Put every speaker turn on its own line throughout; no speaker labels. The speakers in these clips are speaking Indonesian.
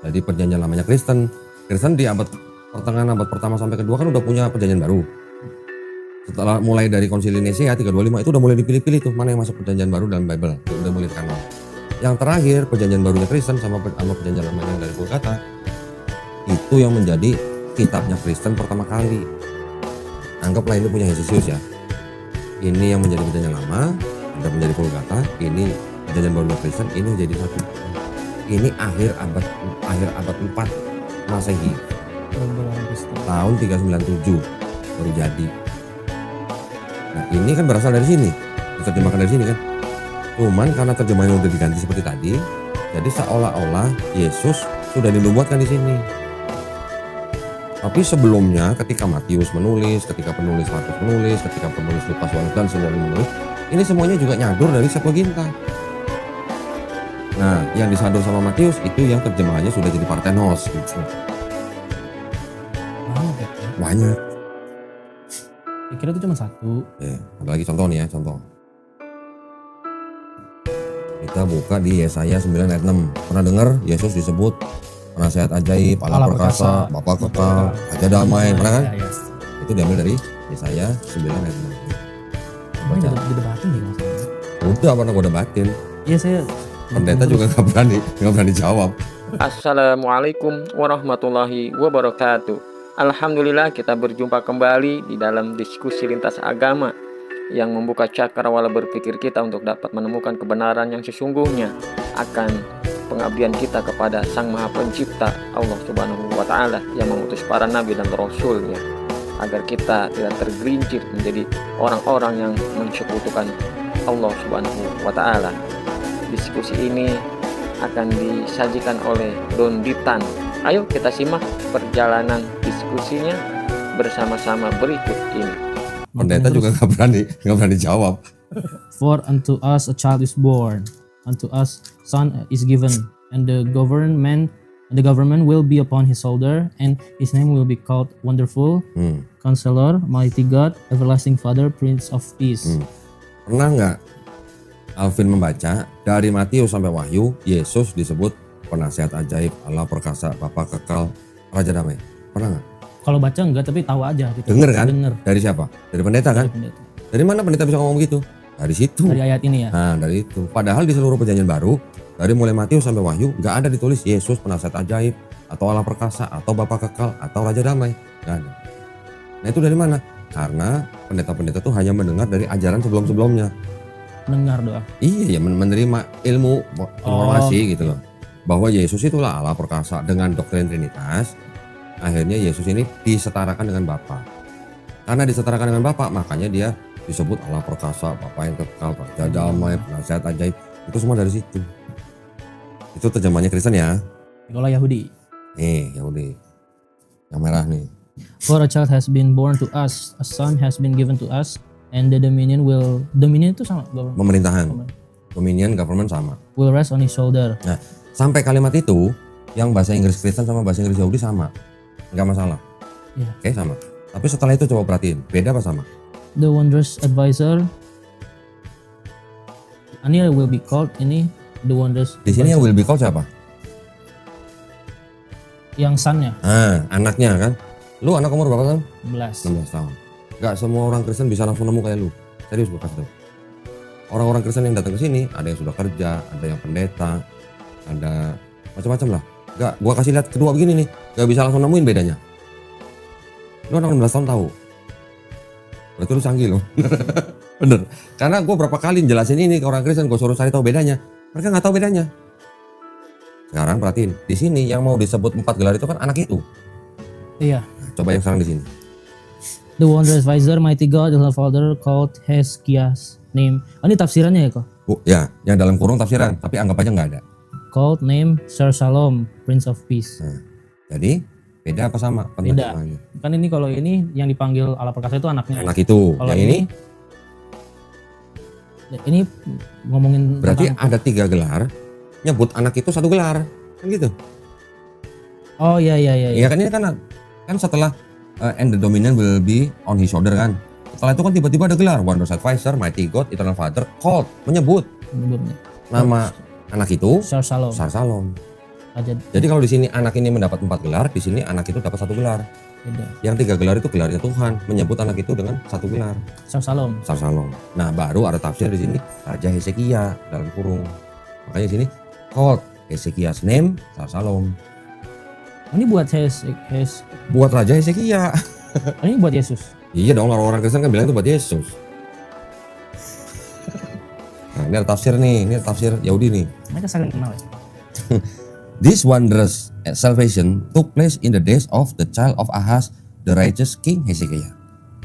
Jadi perjanjian lamanya Kristen di pertengahan abad pertama sampai kedua kan udah punya perjanjian baru. Setelah mulai dari Konsili Nisea 325 itu udah mulai dipilih-pilih tuh mana yang masuk perjanjian baru dalam Bible, udah mulai kanon. Yang terakhir perjanjian barunya Kristen sama perjanjian lamanya dari Vulgata itu yang menjadi kitabnya Kristen pertama kali. Anggaplah ini punya Hesisius ya. Ini yang menjadi perjanjian lama, ada menjadi Vulgata, ini perjanjian barunya Kristen, ini jadi satu. Ini akhir abad 4 Masehi. Tahun 397 baru jadi. Nah, ini kan berasal dari sini, diterjemahkan dari sini kan. Cuman karena terjemahannya udah diganti seperti tadi, jadi seolah-olah Yesus sudah dinubuatkan di sini. Tapi sebelumnya ketika Matius menulis, ketika penulis Markus menulis, ketika penulis Lukas dan semuanya menulis, ini semuanya juga nyadur dari Septuaginta. Nah, yang disadur sama Matius itu yang terjemahannya sudah jadi Parthenos gitu. Banyak.
Saya kira itu cuma satu.
Ya, ada lagi contoh nih ya, contoh. Kita buka di Yesaya 9 ayat 6. Pernah dengar Yesus disebut penasihat ajaib, Allah perkasa, Bapa kekal, Raja damai, pernah kan?
Ya.
Itu diambil dari Yesaya 9 ayat 6.
Baca. Didebatin nih maksudnya.
Udah pernah gue debatin.
Iya saya.
Pendeta juga nggak berani jawab.
Assalamualaikum warahmatullahi wabarakatuh. Alhamdulillah kita berjumpa kembali di dalam diskusi lintas agama yang membuka cakrawala berpikir kita untuk dapat menemukan kebenaran yang sesungguhnya akan pengabdian kita kepada Sang Maha Pencipta Allah Subhanahu wa Ta'ala yang mengutus para nabi dan rasulnya agar kita tidak tergelincir menjadi orang-orang yang mensekutukan Allah Subhanahu wa Ta'ala. Diskusi ini akan disajikan oleh Don Ditan. Ayo kita simak perjalanan diskusinya bersama-sama berikut ini.
Pendeta juga nggak berani jawab.
For unto us a child is born, unto us son is given, and the government will be upon his shoulder, and his name will be called Wonderful, Counselor, Mighty God, Everlasting Father, Prince of Peace.
Pernah nggak Alvin membaca dari Matius sampai Wahyu, Yesus disebut penasihat ajaib, Allah perkasa, Bapa kekal, Raja damai. Pernah nggak?
Kalau baca enggak, tapi tahu aja gitu.
Dengar kan?
Dengar.
Dari siapa? Dari pendeta kan?
Dari pendeta.
Dari mana pendeta bisa ngomong begitu? Dari situ.
Dari ayat ini ya.
Nah, dari itu. Padahal di seluruh perjanjian baru, dari mulai Matius sampai Wahyu, nggak ada ditulis Yesus penasihat ajaib, atau Allah perkasa, atau Bapa kekal, atau Raja damai. Nggak ada. Nah itu dari mana? Karena pendeta-pendeta tuh hanya mendengar dari ajaran sebelum-sebelumnya.
Dengar doa.
Iya, ya menerima ilmu informasi gitu loh. Bahwa Yesus itulah Allah perkasa dengan doktrin Trinitas. Akhirnya Yesus ini disetarakan dengan Bapa. Karena disetarakan dengan Bapa, makanya dia disebut Allah perkasa, Bapa yang kekal, Raja damai, penasihat ajaib. Itu semua dari situ. Itu terjemahannya Kristen ya.
Kalau Yahudi.
Nih, Yahudi. Yang merah nih.
For a child has been born to us, a son has been given to us, and the dominion itu sama government.
Pemerintahan. Dominion, government sama.
Will rest on his shoulder.
Nah, sampai kalimat itu yang bahasa Inggris Kristen sama bahasa Inggris Yahudi sama. Enggak masalah.
Iya.
Oke, sama. Tapi setelah itu coba perhatiin, beda apa sama?
The wondrous advisor. Ini will be called the wondrous.
Di sini yang will be called siapa?
Yang son-nya.
Nah, anaknya kan. Lu anak umur berapa tahun?
16.
16 tahun. Enggak semua orang Kristen bisa langsung nemu kayak lu. Serius gue kasih tau. Orang-orang Kristen yang datang ke sini, ada yang sudah kerja, ada yang pendeta, ada macam-macam lah. Enggak, gua kasih lihat kedua begini nih, enggak bisa langsung nemuin bedanya. Lu anak 16 tahun tahu. Berarti lu canggih lu. Bener. Karena gua berapa kali jelasin ini ke orang Kristen, gua suruh cari tahu bedanya. Mereka nggak tahu bedanya. Sekarang perhatiin, di sini yang mau disebut 4 gelar itu kan anak itu.
Iya.
Nah, coba yang sekarang di sini.
The wondrous advisor, mighty God, the Father called Hezekiah's name. Oh, ini tafsirannya ya kok?
Ya, yang dalam kurung tafsiran, tapi anggap aja nggak ada.
Called name Sir Shalom, Prince of Peace.
Nah, jadi beda apa sama?
Beda. Kan ini kalau ini yang dipanggil Allah perkasa itu anaknya.
Anak itu.
Kalau
yang ini
ngomongin
berarti
tentang,
ada 3 gelar. Nyebut anak itu 1 gelar. Kan gitu.
oh iya.
Iya kan ini kan setelah and the dominion will be on his shoulder kan. Setelah itu kan tiba-tiba ada gelar Wondrous Advisor, Mighty God, Eternal Father, called menyebut nama anak itu
Sir Shalom.
Sar Salom.
Raja
Jadi kalau di sini anak ini mendapat 4 gelar, di sini anak itu dapat 1 gelar.
beda.
Yang 3 gelar itu gelarnya Tuhan, menyebut anak itu dengan 1 gelar.
Shalom.
Salsalom. Nah, baru ada tafsir di sini Raja Hezekia dalam kurung. Makanya di sini called Hezekiah's name Salsalom.
Ini buat
Buat Raja Hezekia.
ini buat Yesus.
Iya dong, orang Kristen kan bilang itu buat Yesus. Nah, ini ada tafsir nih, ini ada tafsir Yahudi nih.
Mereka saling kenal ya.
This wondrous salvation took place in the days of the child of Ahaz, the righteous King Hezekiah,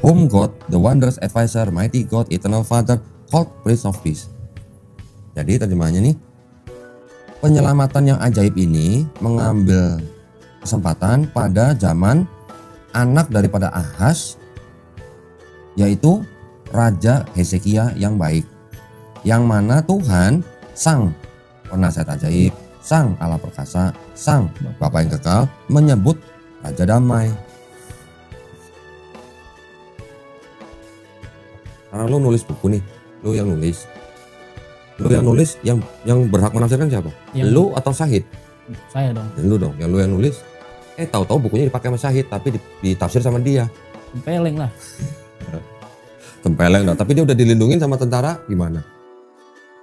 whom God, the wondrous advisor, mighty God, eternal Father, called Prince of Peace. Jadi terjemahannya nih, penyelamatan yang ajaib ini mengambil kesempatan pada zaman anak daripada Ahaz, yaitu Raja Hezekia yang baik, yang mana Tuhan sang penasihat ajaib, sang Allah perkasa, sang Bapa yang kekal menyebut Raja Damai. Karena lu nulis buku nih, lu yang nulis, yang berhak menafsirkan siapa?
Yang-
Lu atau Syahid?
Saya dong.
Lu dong, yang lu yang nulis. Tahu-tahu bukunya dipakai sama Syahid, tapi ditafsir sama dia.
Tempeleng lah.
Tempeleng dah, tapi dia udah dilindungin sama tentara, gimana?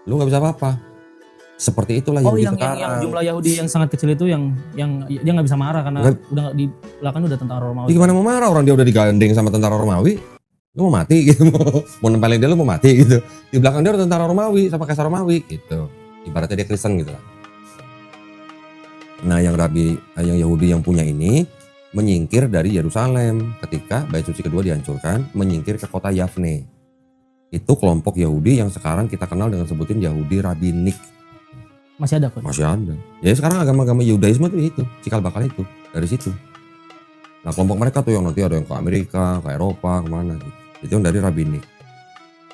Lu nggak bisa apa-apa. Seperti itulah
Oh,
Yahudi
yang
sekarang.
jumlah Yahudi yang sangat kecil itu yang dia nggak bisa marah karena
Nggak-
udah nggak di belakang udah tentara Romawi.
Dia gimana mau marah, orang dia udah digandeng sama tentara Romawi. Lu mau mati gitu, mau nempelin dia lu mau mati gitu. Di belakang dia ada tentara Romawi sama kaisar Romawi gitu. Ibaratnya dia Kristen gitu lah. Nah, yang Yahudi yang punya ini menyingkir dari Yerusalem ketika Bait Suci kedua dihancurkan, menyingkir ke kota Yafne. Itu kelompok Yahudi yang sekarang kita kenal dengan sebutin Yahudi Rabbinik.
Masih ada kok.
Masih ada. Jadi sekarang agama-agama Yudaisme itu cikal bakal itu dari situ. Nah, kelompok mereka tuh yang nanti ada yang ke Amerika, ke Eropa, kemana gitu. Itu yang dari Rabbinik.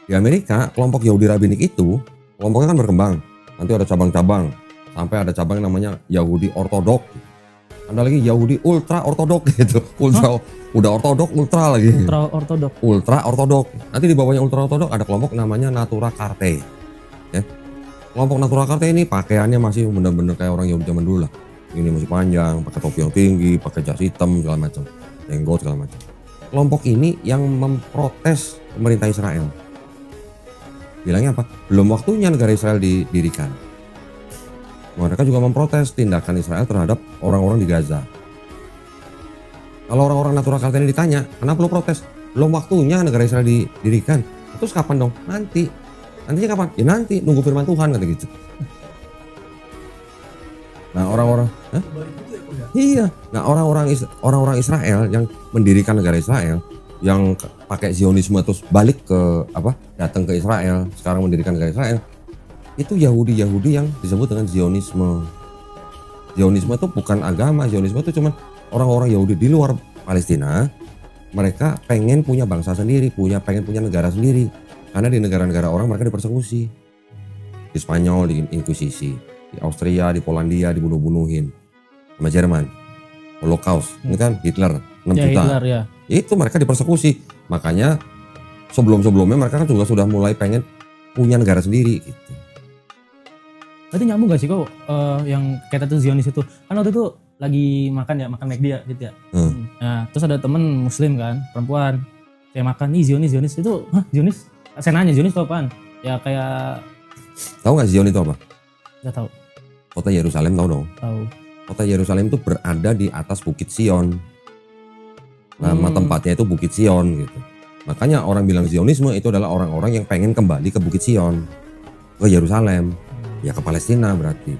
Di Amerika, kelompok Yahudi Rabbinik itu kelompoknya kan berkembang. Nanti ada cabang-cabang sampai ada cabang yang namanya Yahudi Ortodok. Ada lagi Yahudi Ultra Ortodok gitu. Udah Ortodok Ultra lagi.
Ultra ortodok.
Ultra Ortodok. Nanti di bawahnya Ultra Ortodok ada kelompok namanya Natura Carte. Ya. Kelompok Natura Carte ini pakaiannya masih bener-bener kayak orang Yahudi zaman dulu lah. Ini masih panjang, pakai topi yang tinggi, pakai jas hitam segala macam, jenggot segala macam. Kelompok ini yang memprotes pemerintah Israel. Bilangnya apa? Belum waktunya negara Israel didirikan. Mereka juga memprotes tindakan Israel terhadap orang-orang di Gaza. Kalau orang-orang Natura Carte ini ditanya, kenapa lu protes? Belum waktunya negara Israel didirikan. Terus kapan dong? Nanti. Nantinya kapan? Ya nanti, nunggu firman Tuhan kata gitu. Nah, orang-orang, iya. Nah, orang-orang Israel yang mendirikan negara Israel, yang pakai Zionisme terus balik ke datang ke Israel, sekarang mendirikan negara Israel, itu Yahudi yang disebut dengan Zionisme. Zionisme itu bukan agama, Zionisme itu cuma orang-orang Yahudi di luar Palestina, mereka pengen punya bangsa sendiri, pengen punya negara sendiri. Karena di negara-negara orang mereka dipersekusi. Di Spanyol di Inkuisisi, di Austria, di Polandia dibunuh-bunuhin sama Jerman. Holocaust, ini kan Hitler 6
Ya,
juta.
Hitler ya.
Itu mereka dipersekusi. Makanya sebelum-sebelumnya mereka kan juga sudah mulai pengen punya negara sendiri gitu.
Berarti nyambung gak sih kok yang kayak itu Zionis itu? Kan waktu itu lagi makan McD ya gitu ya. Nah, terus ada temen muslim kan, perempuan. Saya makan nih Zionis itu, hah Zionis? Saya nanya Zionis itu apaan? Ya kayak
Tahu nggak Zion itu apa?
nggak tahu.
Kota Yerusalem, tahu dong.
Tahu.
Kota Yerusalem itu berada di atas Bukit Sion. Nama tempatnya itu Bukit Sion gitu. Makanya orang bilang Zionisme itu adalah orang-orang yang pengen kembali ke Bukit Sion, ke Yerusalem, ya ke Palestina berarti.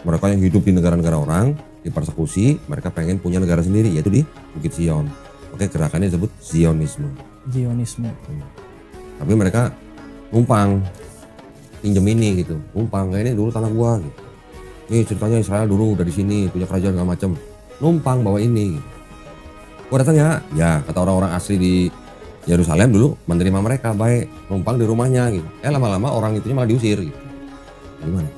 Mereka yang hidup di negara-negara orang dipersekusi, mereka pengen punya negara sendiri yaitu di Bukit Sion. Oke, gerakannya disebut Zionisme.
Zionisme.
Tapi mereka numpang pinjem ini gitu, numpang kayak ini dulu tanah gua gitu. Nih ceritanya Israel dulu udah di sini punya kerajaan segala macam, numpang bawa ini. Gitu. Gua datang ya kata orang-orang asli di Yerusalem dulu menerima mereka baik, numpang di rumahnya gitu. Lama-lama orang itunya malah diusir gitu. Gimana?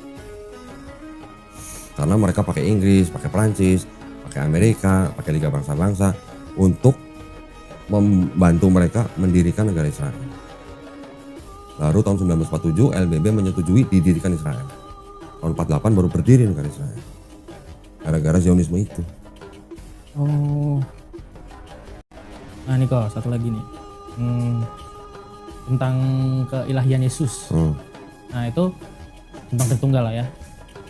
Karena mereka pakai Inggris, pakai Perancis, pakai Amerika, pakai Liga Bangsa-Bangsa untuk membantu mereka mendirikan negara Israel. Baru tahun 1947 LBB menyetujui didirikan Israel. Tahun 48 baru berdiri negara Israel. Gara-gara Zionisme itu.
Oh. Nah nih kok satu lagi nih. Tentang keilahian Yesus. Nah itu tentang Tritunggal lah ya.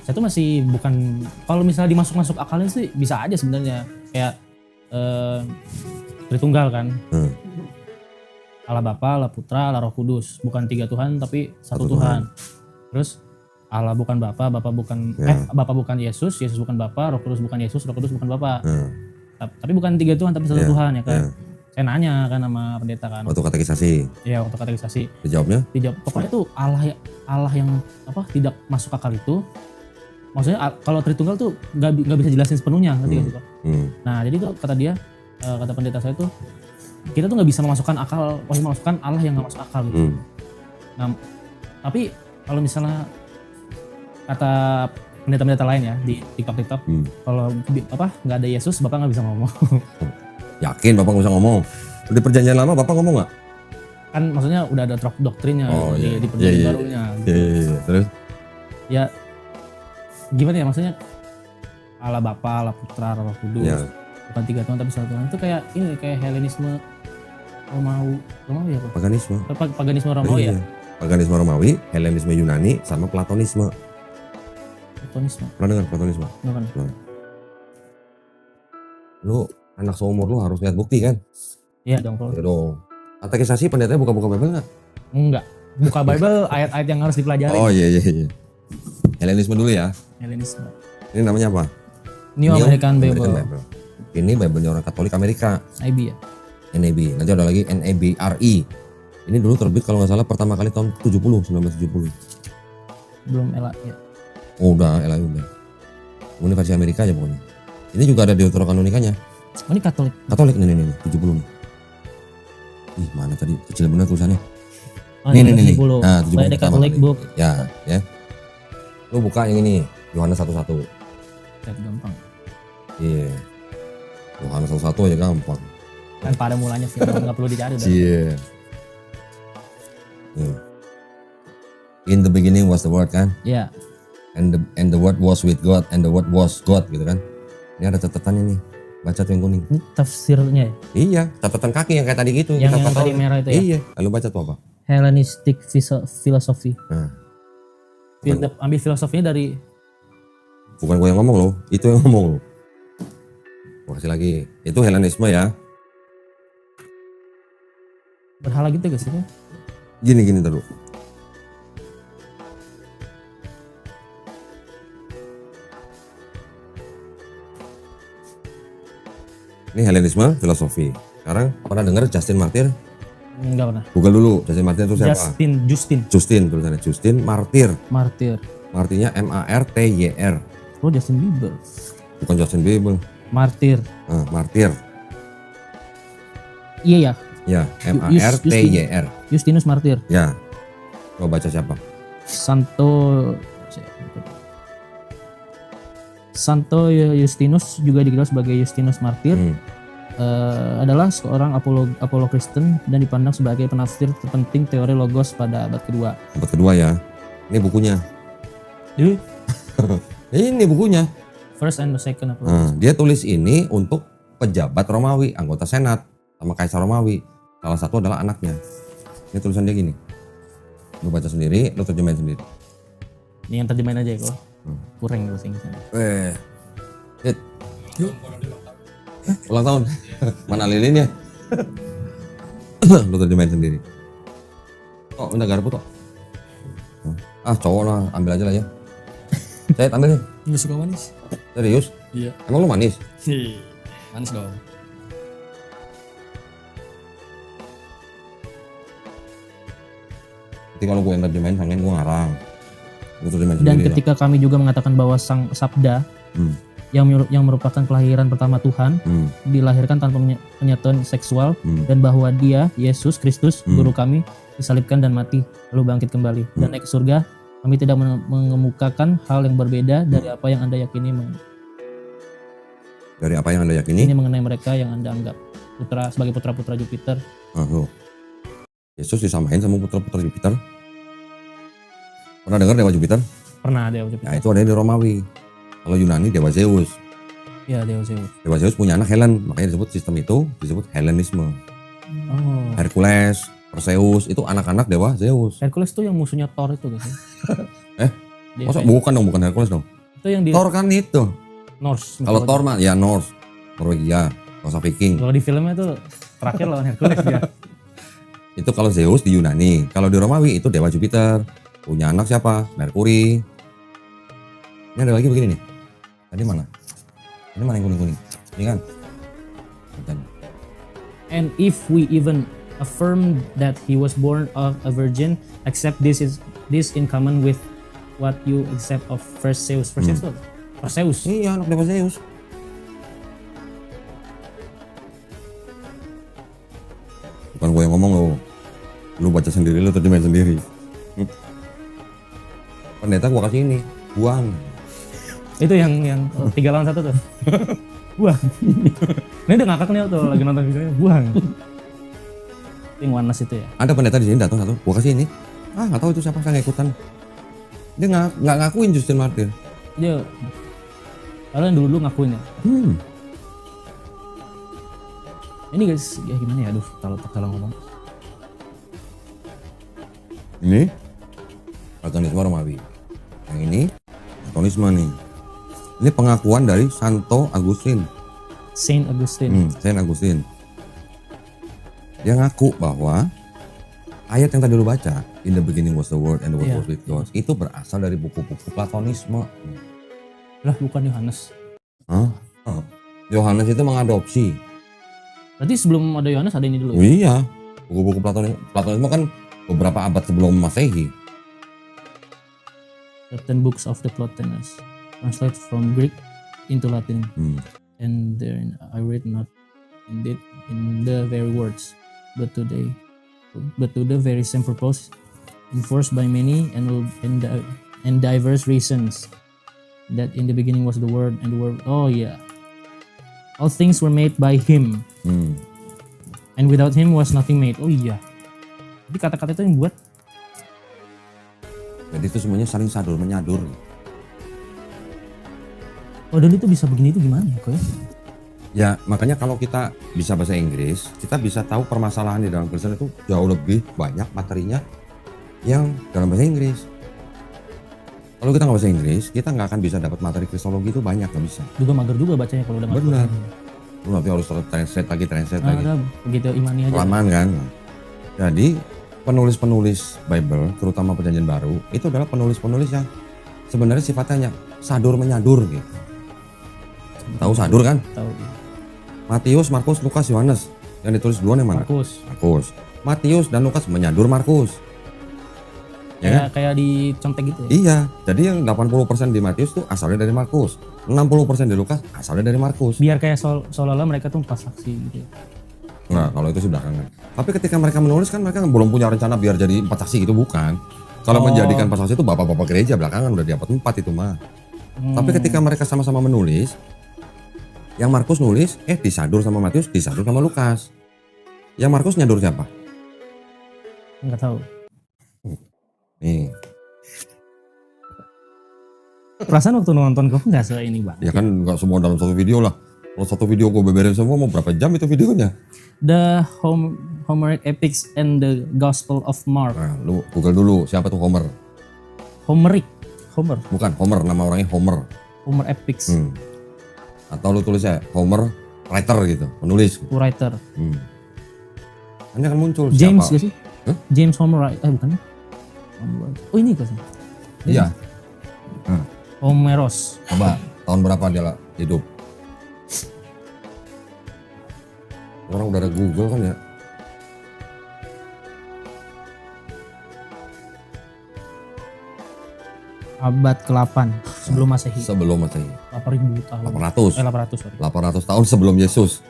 Saya tuh masih bukan, kalau misalnya dimasuk akalnya sih bisa aja sebenarnya. Kayak Tritunggal kan. Allah Bapa, Allah Putra, Allah Roh Kudus. Bukan 3 Tuhan tapi satu Tuhan. Terus Allah bukan Bapa, Bapa bukan Bapa bukan Yesus, Yesus bukan Bapa, Roh Kudus bukan Yesus, Roh Kudus bukan Bapa. Tapi bukan 3 Tuhan tapi satu Tuhan ya kan. Saya nanya kan sama pendeta kan.
Waktu katekisasi.
Iya, waktu katekisasi.
Dijawabnya?
Pokoknya tuh Allah yang apa tidak masuk akal itu. Maksudnya kalau Tritunggal tuh nggak bisa jelasin sepenuhnya, ngerti gak sih Kok? Nah jadi tuh kata dia, kata pendeta saya tuh, kita tuh nggak bisa memasukkan Allah yang nggak masuk akal gitu. Nah tapi kalau misalnya kata pendeta-pendeta lain ya di TikTok, kalau nggak ada Yesus, Bapak nggak bisa ngomong.
Yakin Bapak nggak bisa ngomong? Di perjanjian lama Bapak ngomong nggak?
Kan maksudnya udah ada doktrinnya di perjanjian barunya. Gitu.
Iya. Terus?
Ya gimana ya, maksudnya Allah Bapa, Allah Putra, Roh Kudus, bukan 3 Tuhan tapi satu Tuhan. Itu kayak ini, kayak Helenisme Romawi ya Pak? Paganisme Romawi ya?
Paganisme Romawi, Helenisme Yunani, sama Platonisme. Pernah dengar Platonisme?
Bukan.
Lu anak seumur lu harus lihat bukti kan?
Iya dong Pak.
Ya dong. Katekisasi pendetanya buka-buka Bible nggak?
Enggak. Buka Bible ayat-ayat yang harus dipelajari.
Oh iya. Helenisme dulu ya.
Helenisme.
Ini namanya apa?
New American Bible.
Ini Bible orang Katolik Amerika.
NAB ya?
NAB. Nanti ada lagi NABRI. Ini dulu terbit kalau nggak salah pertama kali tahun 1970.
Belum ELA ya.
Oh udah, udah. Ini versi Amerika aja pokoknya. Ini juga ada Deuterokanonikanya.
Oh ini Katolik.
Katolik nih 70 nih. Ih mana tadi kecil bener tulisannya.
Oh,
nih.
70.
Nah 70
By the Catholic Book.
Ya. Lu buka yang ini Yohanes 1:1.
Gampang.
Iya. Yohanes 1:1 aja gampang.
Kan pada mulanya sih nggak perlu dicari.
Iya. In the beginning was the word kan?
Iya.
And the word was with God and the word was God gitu kan. Ini ada catatannya nih. Baca tuh yang kuning.
Ini tafsirnya ya?
Iya, catatan kaki yang kayak tadi gitu.
Yang tadi merah itu ya?
Iya, lalu baca tuh apa?
Hellenistic philosophy.
Nah.
Ambil filosofinya dari...
Bukan gue yang ngomong loh, itu yang ngomong loh. Gue kasih lagi, itu Hellenisme ya.
Berhala gitu gak sih?
Gini terus. Ini Hellenisme filosofi. Sekarang pernah dengar Justin Martyr?
Enggak pernah.
Google dulu, Justin Martyr itu siapa?
Justin
Tulisannya Justin Martyr. Artinya MARTYR.
Oh Justin Bieber.
Bukan Justin Bieber.
Martyr.
Martyr.
Iya ya.
Ya, MARTYR.
Justinus Martyr.
Ya. Coba baca siapa?
Santo Justinus juga dikenal sebagai Justinus Martyr. Adalah seorang apolog Kristen dan dipandang sebagai penafsir terpenting teori logos pada abad kedua.
Abad kedua ya. Ini bukunya. Ini bukunya.
First and the second apologist.
Dia tulis ini untuk pejabat Romawi, anggota Senat sama Kaisar Romawi. Salah satu adalah anaknya. Ini tulisan dia gini. Lu baca sendiri, lu terjemahin sendiri.
Ini yang terjemahin aja ya kok. Kurang bahasa Inggrisnya.
Ulang tahun. Mana lilinnya? Lu terjemahin sendiri. Oh, minta garpu toh. Cowok lah, ambil aja lah ya. Saya ambil nih.
Nggak suka manis.
Serius?
Iya.
Emang lu manis?
Manis dong.
Nanti kalau gue yang terjemahin, sangkain gue ngarang.
Dan ketika kami juga mengatakan bahwa Sang Sabda yang merupakan kelahiran pertama Tuhan dilahirkan tanpa penyatuan seksual dan bahwa Dia Yesus Kristus guru kami disalibkan dan mati lalu bangkit kembali dan naik ke surga, kami tidak mengemukakan hal yang berbeda dari apa yang Anda yakini.
Dari apa yang Anda yakini?
Ini mengenai mereka yang Anda anggap sebagai putra-putra Jupiter.
Yesus disamain sama putra-putra Jupiter. Pernah dengar Dewa Jupiter?
Pernah Dewa Jupiter.
Ya itu ada di Romawi. Kalau Yunani dewa Zeus.
Ya, Zeus.
Dewa Zeus punya anak Helen, makanya disebut sistem itu disebut Helenisme.
Oh.
Hercules, Perseus itu anak-anak dewa Zeus.
Hercules tuh yang musuhnya Thor itu kan?
Masa bukan dong, bukan Hercules dong.
Itu yang di
Thor kan itu.
Norse.
Kalau Thor mah ya Norse, Norwegia, bangsa Viking.
Kalau di filmnya tuh terakhir lawan Hercules dia.
Itu kalau Zeus di Yunani. Kalau di Romawi itu dewa Jupiter. Punya anak siapa? Merkuri. Ini ada lagi begini nih. Tadi mana? Ini mana yang kuning-kuning? Ini kan? Bentar.
And if we even affirm that he was born of a virgin, except this in common with what you accept of Perseus. Perseus.
Iya, anak dewa Zeus. Bukan gue yang ngomong lo. Lu baca sendiri, lu terjemahin sendiri. Pendeta gua kasih ini, buang.
Itu yang 3 lawan 1 tuh. Buang. Ini udah ngakak nih tuh lagi nonton videonya, buang. Yang Wanas itu ya.
Ada pendeta di sini datang satu, gua kasih ini. Nggak tahu itu siapa, saya nggak ikutan. Dia nggak ngakuin Justin Martyr.
Dia kalian dulu ngakuin ya. Ini guys, ya gimana ya, aduh kalau ngomong.
Ini Platonisme Romawi. Yang ini Platonisme nih. Ini pengakuan dari Santo Agustin.
Saint Augustine.
Saint Agustin. Dia ngaku bahwa ayat yang tadi lu baca, in the beginning was the word and the word was with God, itu berasal dari buku-buku Platonisme.
Lah bukan Yohanes.
Yohanes itu mengadopsi.
Berarti sebelum ada Yohanes ada ini dulu ya?
Iya, buku-buku Platonisme kan beberapa abad sebelum Masehi.
Certain books of the Plotinus translate from Greek into Latin, and therein I read not indeed in the very words, but to the very same purpose, enforced by many and diverse reasons, that in the beginning was the Word, and the Word. Oh yeah, all things were made by Him, and without Him was nothing made. Oh iya, jadi kata-kata itu yang buat.
Jadi itu semuanya saling sadur menyadur.
Oh dan itu bisa begini itu gimana ya kok ya?
Ya makanya kalau kita bisa bahasa Inggris, kita bisa tahu permasalahan di dalam Kristen itu jauh lebih banyak materinya yang dalam bahasa Inggris. Kalau kita nggak bahasa Inggris, kita nggak akan bisa dapat materi kristologi itu banyak, nggak bisa.
Juga mager juga bacanya kalau udah mager.
Benar. Lu nanti harus translate lagi.
Nah, begitu imani aja.
Kelamaan kan. Jadi penulis-penulis Bible, terutama Perjanjian Baru, itu adalah penulis-penulis yang sebenarnya sifatnya hanya sadur menyadur gitu. Tahu sadur kan?
Tahu.
Matius, Markus, Lukas, Yohanes. Yang ditulis duluan yang mana? Markus. Matius dan Lukas menyadur Markus. Ya kan?
Kayak dicontek gitu ya?
Iya, jadi yang 80% di Matius tuh asalnya dari Markus. 60% di Lukas asalnya dari Markus.
Biar kayak seolah-olah mereka tuh 4 saksi gitu.
Nah, kalau itu sih belakangan. Tapi ketika mereka menulis kan mereka belum punya rencana biar jadi 4 saksi gitu, bukan. Kalau menjadikan 4 saksi itu bapak-bapak gereja belakangan udah dapat 4 itu mah. Tapi ketika mereka sama-sama menulis, yang Markus nulis, disadur sama Matius, disadur sama Lukas. Yang Markus nyadur siapa?
Enggak tahu.
Nih.
Perasaan waktu nonton kok nggak se ini bang?
Ya kan nggak semua dalam satu video lah. Kalau satu video gue beberin semua mau berapa jam itu videonya?
The Homeric Epics and the Gospel of Mark.
Nah, lu Google dulu siapa tuh Homer?
Homer.
Bukan Homer, nama orangnya Homer.
Homer Epics.
Atau lu tulisnya Homer writer gitu, penulis.
Writer.
Ini akan muncul
James
siapa?
gak sih? James Homer, bukan? Oh ini kan?
Iya.
Homeros.
Coba tahun berapa dia hidup? Orang udah ada Google kan ya.
Abad ke-8 sebelum Masehi.
Sebelum Masehi.
8.000 tahun.
800.
800 sorry.
800 tahun sebelum Yesus.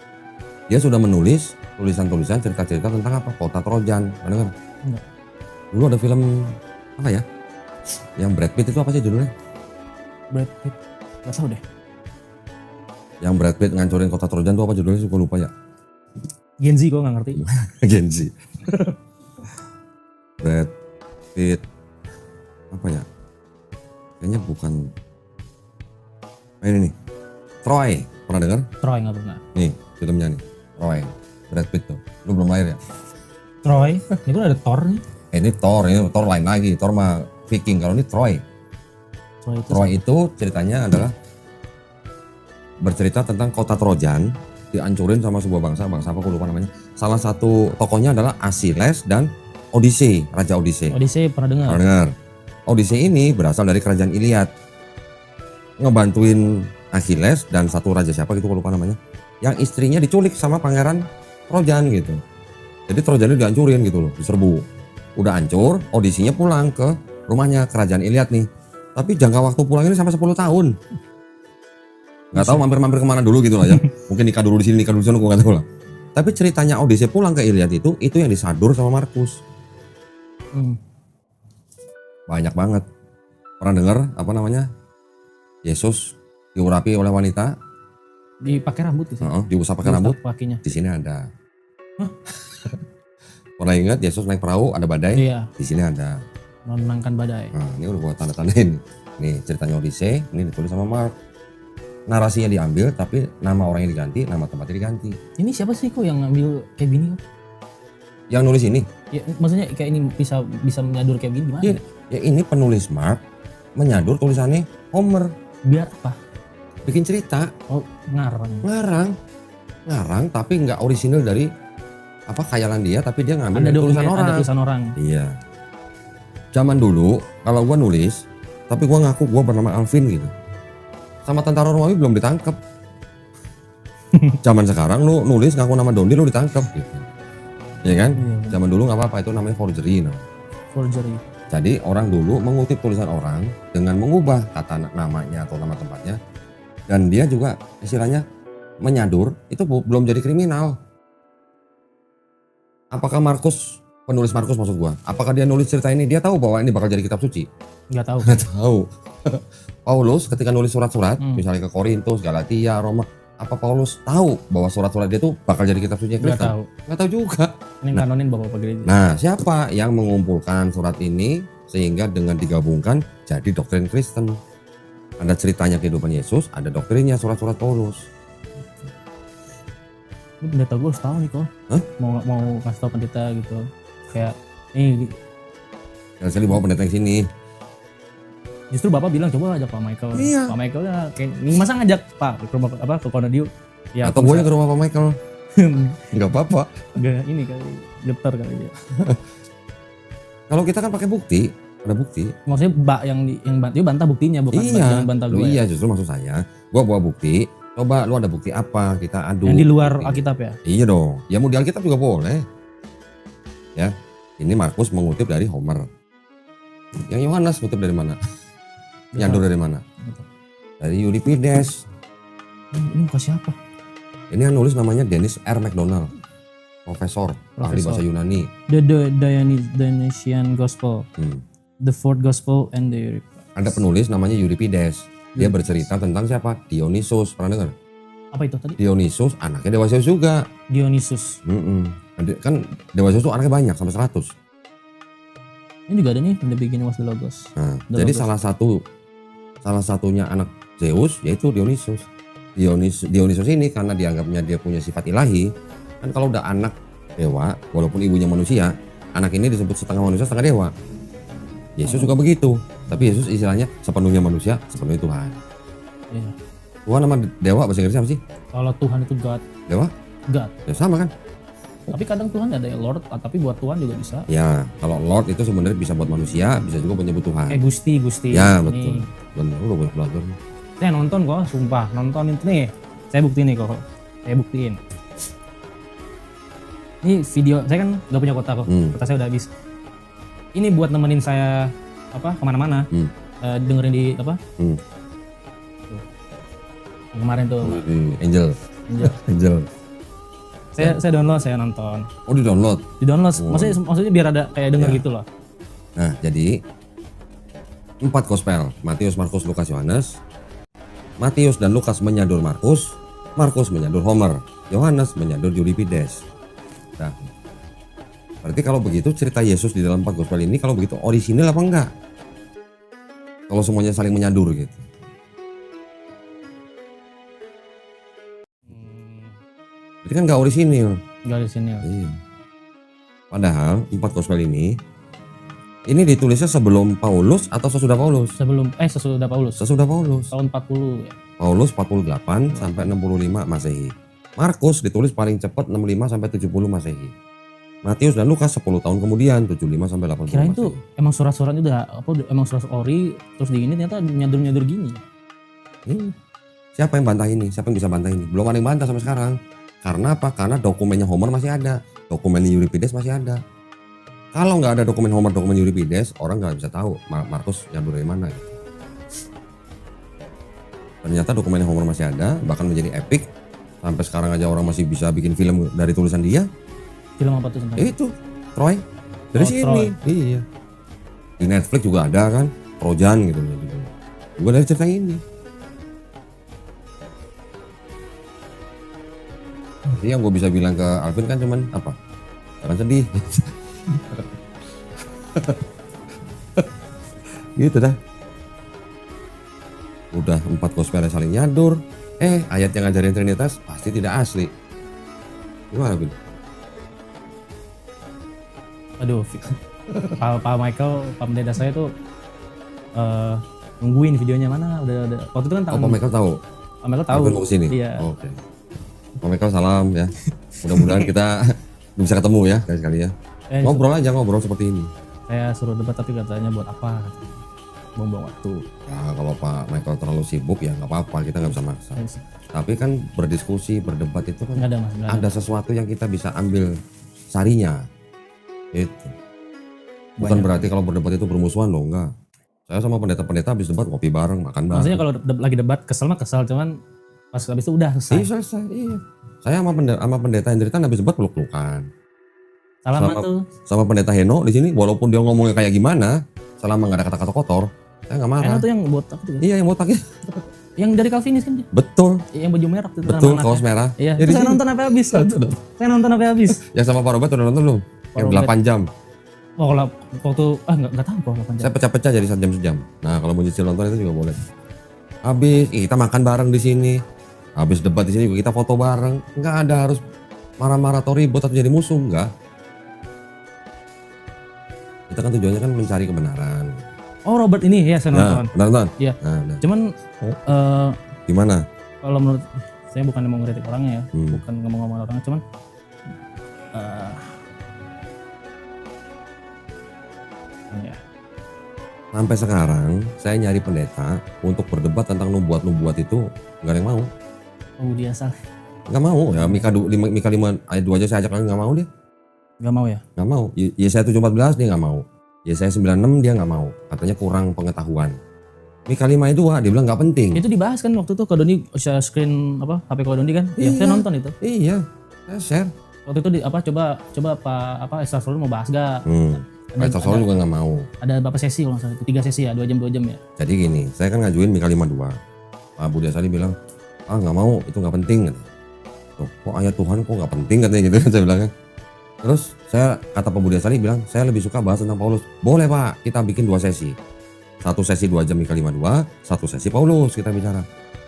Dia sudah menulis tulisan-tulisan cerita-cerita tentang apa? Kota Trojan. Pernah dengar?
Enggak.
Dulu ada film apa ya? Yang Brad Pitt itu apa sih judulnya?
Brad Pitt. Gak tahu deh.
Yang Brad Pitt ngancurin kota Trojan itu apa judulnya? Gue lupa ya.
Gen Z gue gak ngerti.
Gen Z. Brad Pitt apa ya? Kayaknya bukan Nah, ini nih. Troy, pernah dengar?
Troy nggak pernah.
Nih, filmnya nih. Troy. Brad Pitt tuh. Lu belum lahir ya?
Troy, ini kan ada Thor nih.
Ini Thor lain lagi. Thor mah Viking. Kalau ini Troy. Troy itu ceritanya adalah bercerita tentang kota Trojan dihancurin sama sebuah bangsa apa aku lupa namanya. Salah satu tokohnya adalah Achilles dan Odyssey, Raja Odyssey.
Odyssey pernah dengar.
Pernah dengar. Odyssey ini berasal dari kerajaan Iliad. Ngebantuin Achilles dan satu raja siapa gitu aku lupa namanya. Yang istrinya diculik sama pangeran Trojan gitu. Jadi Trojan itu dihancurin gitu loh, diserbu. Udah hancur, Odyssey-nya pulang ke rumahnya kerajaan Iliad nih. Tapi jangka waktu pulang ini sampai 10 tahun. Nggak tahu mampir-mampir kemana dulu gitu lah ya. Mungkin nikah dulu di sini, nikah dulu di sana, gue nggak tahu lah. Tapi ceritanya Odyssey pulang ke Iliad itu yang disadur sama Markus. Banyak banget. Pernah dengar apa namanya? Yesus diurapi oleh wanita.
Dipakai rambut gitu.
Diusap pakai rambut.
Kakinya.
Di sini ada. Pernah ingat Yesus naik perahu ada badai?
Iya.
Di sini ada.
Menenangkan badai.
Nah, ini udah gua tanda-tandain. Nih ceritanya Odyssey, ini ditulis sama Mark. Narasinya diambil tapi nama orangnya diganti, nama tempatnya diganti.
Ini siapa sih kok yang ngambil kayak gini?
Yang nulis ini?
Ya, maksudnya kayak ini bisa menyadur kayak gini gimana?
Ya ini penulis Mark menyadur tulisannya Homer.
Biar apa?
Bikin cerita.
Oh, ngarang.
Ngarang tapi nggak orisinal dari apa khayalan dia, tapi dia ngambil
Ada
dari tulisan orang.
Ada tulisan orang.
Iya. Zaman dulu kalau gua nulis, tapi gua ngaku gua bernama Alvin gitu. Sama tentara Romawi belum ditangkap. Zaman sekarang lu nulis ngaku nama Dondi lu ditangkap gitu. Iya kan?
Iya.
Zaman dulu nggak apa-apa, itu namanya forgery.
Forgery.
Jadi orang dulu mengutip tulisan orang dengan mengubah kata namanya atau nama tempatnya, dan dia juga istilahnya menyadur, itu belum jadi kriminal. Apakah penulis Markus maksud gua, apakah dia nulis cerita ini dia tahu bahwa ini bakal jadi kitab suci?
Nggak tahu.
Nggak tahu. Paulus ketika nulis surat-surat, misalnya ke Korintus, Galatia, Roma, apa Paulus tahu bahwa surat-surat dia tuh bakal jadi kitab suci Kristen?
Nggak tahu.
Nggak tahu juga.
Ini kanonin bapak gereja.
Nah, siapa yang mengumpulkan surat ini sehingga dengan digabungkan jadi doktrin Kristen? Ada ceritanya kehidupan Yesus, ada doktrinnya surat-surat Paulus.
Ini pendeta gue harus tahu nih kok.
Hah?
Mau kasih tau pendeta gitu. Kayak ini
Sekali bawa pendeta yang sini.
justru bapak bilang coba ajak Pak Michael.
Iya.
Pak Michael ya kayak ini masa ngajak Pak ke rumah ke Konodio. Ya,
Atau gue yang ke rumah Pak Michael. Nggak apa-apa.
Gak ini kali getar kali dia.
Kalau kita kan pakai bukti, ada bukti.
Maksudnya yang dia bantah buktinya bukan jangan bantah gue.
Iya, justru maksud saya, gue bawa bukti. Coba lu ada bukti apa? Kita adu.
Yang di luar
bukti.
Alkitab ya?
Iya dong. Ya mau di Alkitab juga boleh. Ya, ini Markus mengutip dari Homer. Yang Yohanes ngutip dari mana? Nyadur dari mana?
Betul.
Dari Euripides.
Ini muka siapa?
Ini yang nulis namanya Dennis R. MacDonald. Profesor, ahli bahasa Yunani.
The Dionysian Gospel, the Fourth Gospel, and the
Ada penulis namanya Euripides. Dia bercerita tentang siapa? Dionysus. Pernah dengar?
apa itu tadi?
Dionysus anaknya Dewa Zeus juga.
Dionysus.
Kan Dewa Zeus tuh anaknya banyak sampai 100.
Ini juga ada nih, in the beginning was the Logos.
Nah,
The
jadi
Logos.
salah satunya anak Zeus yaitu Dionysus. Dionysus ini karena dianggapnya dia punya sifat ilahi. Kan kalau udah anak dewa, walaupun ibunya manusia, anak ini disebut setengah manusia setengah dewa. Yesus juga begitu. Tapi Yesus istilahnya sepenuhnya manusia, sepenuhnya Tuhan.
Iya.
Tuhan nama dewa bahasa Inggrisnya apa sih?
Kalau Tuhan itu God,
Dewa?
God.
Ya sama kan?
Tapi kadang Tuhan ada yang Lord, tapi buat Tuhan juga bisa.
Ya, kalau Lord itu sebenarnya bisa buat manusia, bisa juga buat nyebut Tuhan.
Kayak Gusti.
Ya,
Ini.
betul. Benar, lu boleh belajar.
Saya nonton kok, sumpah nonton itu nih. Saya buktiin nih kok. Saya buktiin. Ini video, saya kan nggak punya kota kok. Kota saya udah habis. Ini buat nemenin saya kemana-mana. Dengerin di apa? Tuh. Yang kemarin tuh.
Angel. Angel.
Saya download, saya nonton.
Oh, di download.
Di download, maksudnya biar ada kayak denger
Ya.
gitu loh.
Nah, jadi 4 gospel, Matius, Markus, Lukas, Yohanes. Matius dan Lukas menyadur Markus, Markus menyadur Homer, Yohanes menyadur Euripides. Nah, berarti kalau begitu cerita Yesus di dalam 4 gospel ini kalau begitu orisinal apa enggak? Kalau semuanya saling menyadur gitu. Berarti kan nggak orisinil.
Nggak di sini.
Iya. Padahal 4 gospel ini ditulisnya sebelum Paulus atau sesudah Paulus?
Sesudah Paulus.
Sesudah Paulus.
Tahun 40 ya.
Paulus 48 sampai 65 Masehi. Markus ditulis paling cepat 65 sampai 70 Masehi. Matius dan Lukas 10 tahun kemudian 75 sampai 80
Kirain tuh
Masehi.
emang surat-suratnya udah emang surat ori terus di ini ternyata nyadur-nyadur gini.
Siapa yang bantah ini? Siapa yang bisa bantah ini? Belum ada yang bantah sampai sekarang. Karena apa? Karena dokumennya Homer masih ada, dokumen Euripides masih ada. Kalau nggak ada dokumen Homer, dokumen Euripides, orang nggak bisa tahu Markus nyadur dari mana. Gitu. Ternyata dokumen Homer masih ada, bahkan menjadi epic. Sampai sekarang aja orang masih bisa bikin film dari tulisan dia.
Film apa tuh sebenarnya?
Itu Troy dari sini.
Troy.
Iya. Di Netflix juga ada kan, Trojan gitu. Juga dari cerita ini. Jadi yang gue bisa bilang ke Alvin kan cuman apa? Jangan sedih. Gitu dah. Udah 4 gospel saling nyadur. Ayat yang ngajarin Trinitas pasti tidak asli. Gimana Alvin?
Aduh, Pak Michael, Pak Pendeta saya tuh nungguin videonya mana udah waktu itu kan
Pak Michael tahu.
Pak Michael tahu.
Alvin mau kesini.
Iya.
Oke. Pak Michael salam ya. Mudah-mudahan kita bisa ketemu ya sekali-sekali ya. Ngobrol seperti ini.
Saya suruh debat tapi katanya buat apa? Buang-buang waktu.
Ya, kalau Pak Michael terlalu sibuk ya nggak apa-apa, kita nggak bisa maksa. Tapi kan berdiskusi, berdebat itu kan
Nggak ada mas.
ada sesuatu yang kita bisa ambil sarinya. Itu. Bukan berarti kalau berdebat itu bermusuhan loh, enggak. Saya sama pendeta-pendeta habis debat ngopi bareng, makan bareng.
Maksudnya kalau lagi debat kesel mah kesel, cuman pas habis itu udah selesai.
Iya selesai, iya. Saya sama pendeta Hendritan habis debat peluk-pelukan.
Salaman tuh.
Sama pendeta Heno di sini, walaupun dia ngomongnya kayak gimana, selama nggak ada kata-kata kotor, saya nggak marah.
Heno tuh yang botak tuh.
Iya yang botak ya.
Yang dari Calvinis kan dia.
Betul.
Yang baju merah tuh.
Betul,
nama
kaos
anaknya.
merah.
Iya.
Ya, di
Saya
sini.
nonton sampai habis. Saya nonton sampai habis.
Yang sama Pak Robert udah nonton belum? Yang
Robert.
8 jam.
Oh kalau waktu nggak tahu kok 8 jam.
Saya pecah-pecah jadi 1 jam. Nah kalau mau nyicil nonton itu juga boleh. Habis kita makan bareng di sini. Habis debat di sini juga kita foto bareng. Nggak ada harus marah-marah atau ribut atau jadi musuh, enggak. Kita kan tujuannya kan mencari kebenaran.
Oh Robert ini ya saya nonton.
Nonton.
Iya.
Nah, udah.
Cuman
Gimana?
kalau menurut saya bukan mau ngeritik orangnya ya, bukan ngomong-ngomong orangnya, cuman ya.
Sampai sekarang saya nyari pendeta untuk berdebat tentang nubuat-nubuat itu nggak ada yang mau.
Oh dia salah.
Nggak mau ya. Mika 5 ayat 2 aja saya ajak lagi nggak mau dia.
Nggak mau ya?
Nggak mau. Yesaya 7:14 dia nggak mau. Yesaya 9:6 dia nggak mau. Katanya kurang pengetahuan. Mika 5 ayat 2 dia bilang nggak penting.
Itu dibahas kan waktu itu Kodoni share screen apa HP Kodoni kan? Iya. Saya nonton itu.
Iya, saya share.
Waktu itu coba Pak Esther Solo mau bahas gak?
Pak Solo juga nggak mau.
Ada berapa sesi kalau nggak salah? 3 sesi ya, 2 jam ya.
Jadi gini, saya kan ngajuin Mika 5:2. Pak Budi Asadi bilang, nggak mau, itu nggak penting. Tuh, kok ayat Tuhan kok nggak penting katanya gitu saya bilang kan. Terus saya kata Pak Budi Asadi bilang, saya lebih suka bahas tentang Paulus. Boleh Pak, kita bikin 2 sesi. 1 sesi 2 jam Mika 5:2, 1 sesi Paulus kita bicara.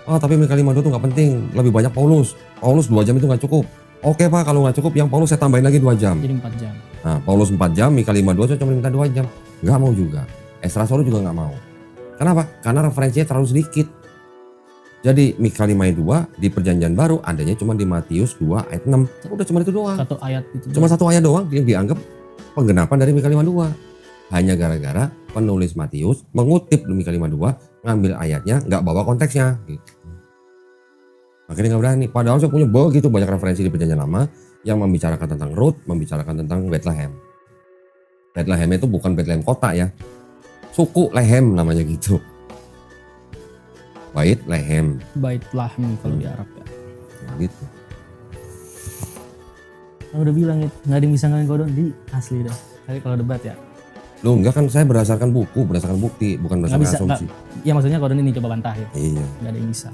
Tapi Mika 5:2 tuh nggak penting, lebih banyak Paulus. Paulus 2 jam itu nggak cukup. Oke Pak, kalau nggak cukup yang Paulus saya tambahin lagi 2 jam.
Jadi 4 jam.
Nah, Paulus 4 jam, Mika 5:2 saya cuma minta 2 jam. Nggak mau juga. Esra Solo juga nggak mau. Kenapa? Karena referensinya terlalu sedikit. Jadi Mika 5 ayat 2 di perjanjian baru adanya cuma di Matius 2 ayat 6. Udah cuma itu doang.
Satu ayat itu.
Cuma 1 ayat doang yang dianggap penggenapan dari Mika 5:2. Hanya gara-gara penulis Matius mengutip Mika 5:2, ngambil ayatnya, nggak bawa konteksnya. Gitu. Akhirnya nggak berani. Padahal saya punya begitu banyak referensi di perjanjian lama yang membicarakan tentang Ruth, membicarakan tentang Bethlehem. Bethlehem itu bukan Bethlehem kota ya. Suku Lehem namanya gitu. Bait Lehem.
Bait Lahm kalau di Arab ya.
Gitu.
Udah bilang itu nggak ada yang bisa ngalahin Kodon di asli dah. Tapi kalau debat ya.
Loh enggak kan saya berdasarkan buku, berdasarkan bukti, bukan
Nggak
berdasarkan
bisa.
asumsi.
Ya maksudnya Kodon ini coba bantah ya.
Iya.
Nggak ada yang bisa.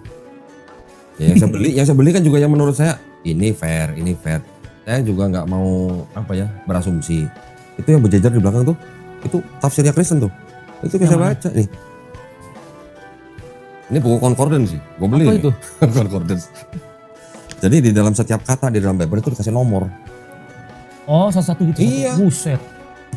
Ya, yang saya beli kan juga yang menurut saya ini fair, ini fair. Saya juga nggak mau berasumsi. Itu yang berjejer di belakang tuh, itu tafsirnya Kristen tuh. Itu yang saya baca nih. Ini buku concordance sih, gue beli.
Apa
nih.
itu?
Concordance. Jadi di dalam setiap kata di dalam Bible itu dikasih nomor.
Oh, salah satu gitu.
Iya.
Buset.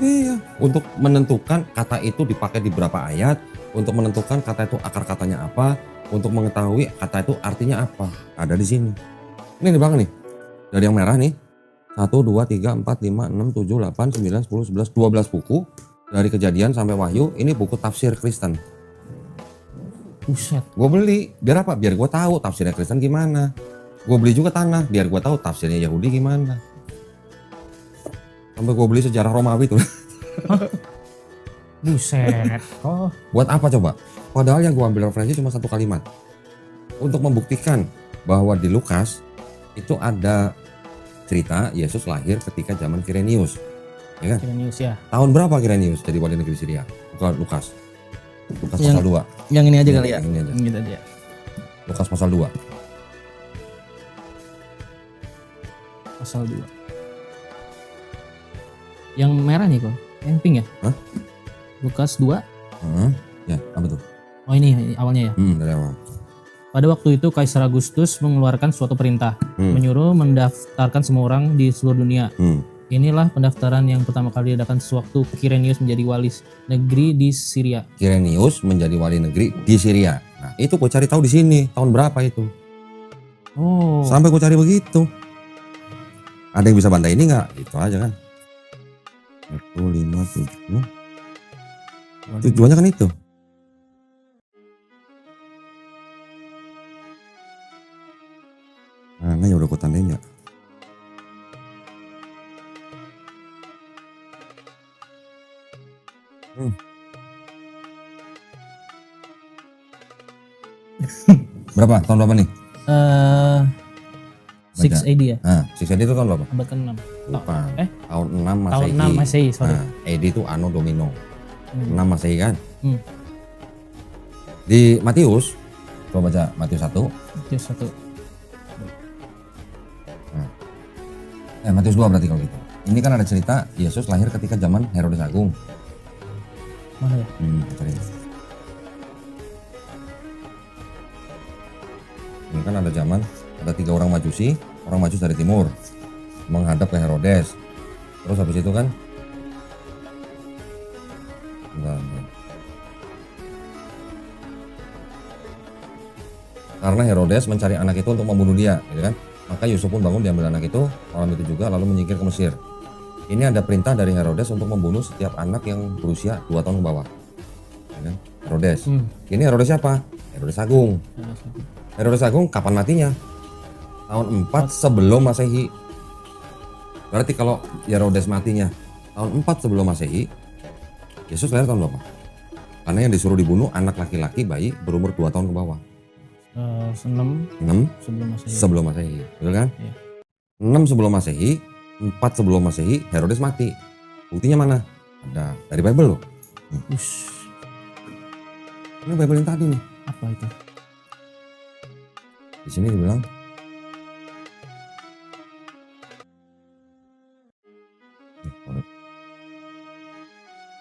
Iya. Untuk menentukan kata itu dipakai di berapa ayat, untuk menentukan kata itu akar katanya apa, untuk mengetahui kata itu artinya apa. Ada di sini. Ini nih Bang nih. Dari yang merah nih. 1, 2, 3, 4, 5, 6, 7, 8, 9, 10, 11, 12 buku. Dari Kejadian sampai Wahyu, ini buku tafsir Kristen.
Buset.
Gue beli, biar apa? Biar gue tahu tafsirnya Kristen gimana. Gue beli juga tanah, biar gue tahu tafsirnya Yahudi gimana. Sampai gue beli sejarah Romawi tuh.
Buset. Oh,
Buat apa coba? Padahal yang gue ambil referensi cuma satu kalimat. Untuk membuktikan bahwa di Lukas itu ada cerita Yesus lahir ketika zaman Kirenius. Ya kan?
Kirenius ya.
Tahun berapa Kirenius jadi wali negeri Syria? Bukan Lukas. Lukas
Yang-
pasal 2.
Yang ini aja
Ini,
kali ya.
ini aja.
Gitu aja.
Lukas pasal 2.
Pasal 2. Yang merah nih kok. Yang pink ya?
Hah?
Lukas 2.
Ya, apa tuh?
Oh ini awalnya ya.
Dari awal.
Pada waktu itu Kaisar Agustus mengeluarkan suatu perintah, menyuruh mendaftarkan semua orang di seluruh dunia. Inilah pendaftaran yang pertama kali diadakan sewaktu Kirenius menjadi wali negeri di Syria.
Kirenius menjadi wali negeri di Syria. Nah, itu gue cari tahu di sini tahun berapa itu.
Oh,
Sampai gue cari begitu. Ada yang bisa bantai ini nggak? Itu aja kan. 1, 5, 7. Tujuannya kan itu. Nah, ya udah gue tandain ya. Berapa? Tahun berapa nih?
6 AD ya,
Nah, 6 AD itu tahun berapa?
abad ke-6.
Bukan.
Eh?
Tahun 6 Masehi.
Tahun 6 Masehi, sorry.
Nah, AD itu Anno Domini.
Hmm.
6 Masehi kan?
Hmm.
Di Matius, coba baca Matius 1.
Matius 1.
Matius 2 berarti kalau gitu. Ini kan ada cerita Yesus lahir ketika zaman Herodes Agung.
Mana ya?
Cari. Ini kan ada zaman, ada 3 orang Majus dari timur menghadap ke Herodes. Terus habis itu kan bentar. Karena Herodes mencari anak itu untuk membunuh dia, gitu kan? Maka Yusuf pun bangun diambil anak itu malam itu juga lalu menyingkir ke Mesir. Ini ada perintah dari Herodes untuk membunuh setiap anak yang berusia 2 tahun ke bawah. Ya kan? Herodes. Ini Herodes siapa? Herodes Agung. Herodes Agung kapan matinya? Tahun 4 sebelum Masehi. Berarti kalau Herodes matinya tahun 4 sebelum Masehi, Yesus lahir tahun berapa? Karena yang disuruh dibunuh anak laki-laki bayi berumur 2 tahun ke bawah.
6
6
sebelum Masehi.
sebelum Masehi, betul kan?
Iya.
6 sebelum Masehi, 4 sebelum Masehi, Herodes mati. Buktinya mana? Ada dari Bible loh.
Ush,
Ini Bible yang tadi nih.
apa itu?
Di sini dibilang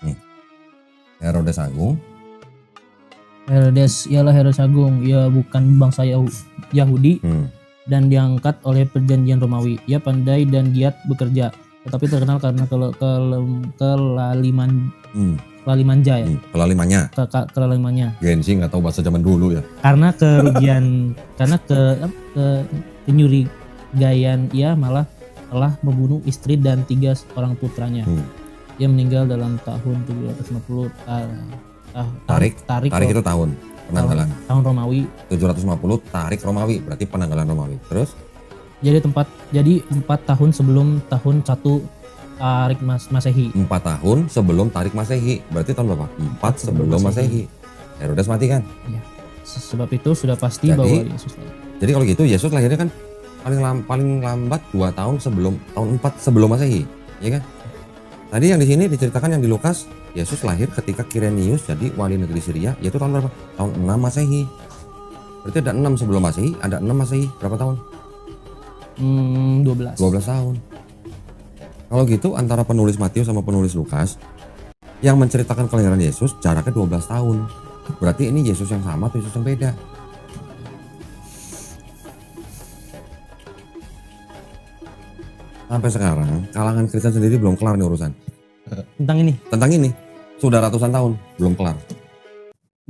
nih, Herodes Agung.
Herodes ialah Herodes Agung, ia bukan bangsa Yahudi dan diangkat oleh perjanjian Romawi. Ia pandai dan giat bekerja, tetapi terkenal karena kelalimannya ya. Kelalimannya.
Gensi nggak tahu bahasa zaman dulu ya.
Karena kerugian, karena kenyurigaan ia malah telah membunuh istri dan 3 orang putranya. Ia meninggal dalam tahun 750
Tarik itu tahun penanggalan.
tahun Romawi.
750 tarik Romawi, berarti penanggalan Romawi. Terus
Jadi 4 tahun sebelum tahun 1 tarik Masehi.
4 tahun sebelum tarik Masehi. Berarti tahun berapa? 4 sebelum Masehi. Herodes mati kan?
Ya. Sebab itu sudah pasti
Jadi-
bahwa Yesus lahir.
Jadi kalau gitu Yesus lahirnya kan paling lambat 2 tahun sebelum tahun 4 sebelum Masehi, ya kan? Tadi yang di sini diceritakan yang di Lukas, Yesus lahir ketika Kirenius jadi wali negeri Syria, yaitu tahun berapa? Tahun 6 Masehi. Berarti ada 6 sebelum Masehi, ada 6 Masehi. Berapa tahun?
12.
12 tahun. Kalau gitu antara penulis Matius sama penulis Lukas yang menceritakan kelahiran Yesus jaraknya 12 tahun. Berarti ini Yesus yang sama atau Yesus yang beda? Sampai sekarang kalangan Kristen sendiri belum kelar nih urusan.
Tentang ini.
Tentang ini sudah ratusan tahun belum kelar.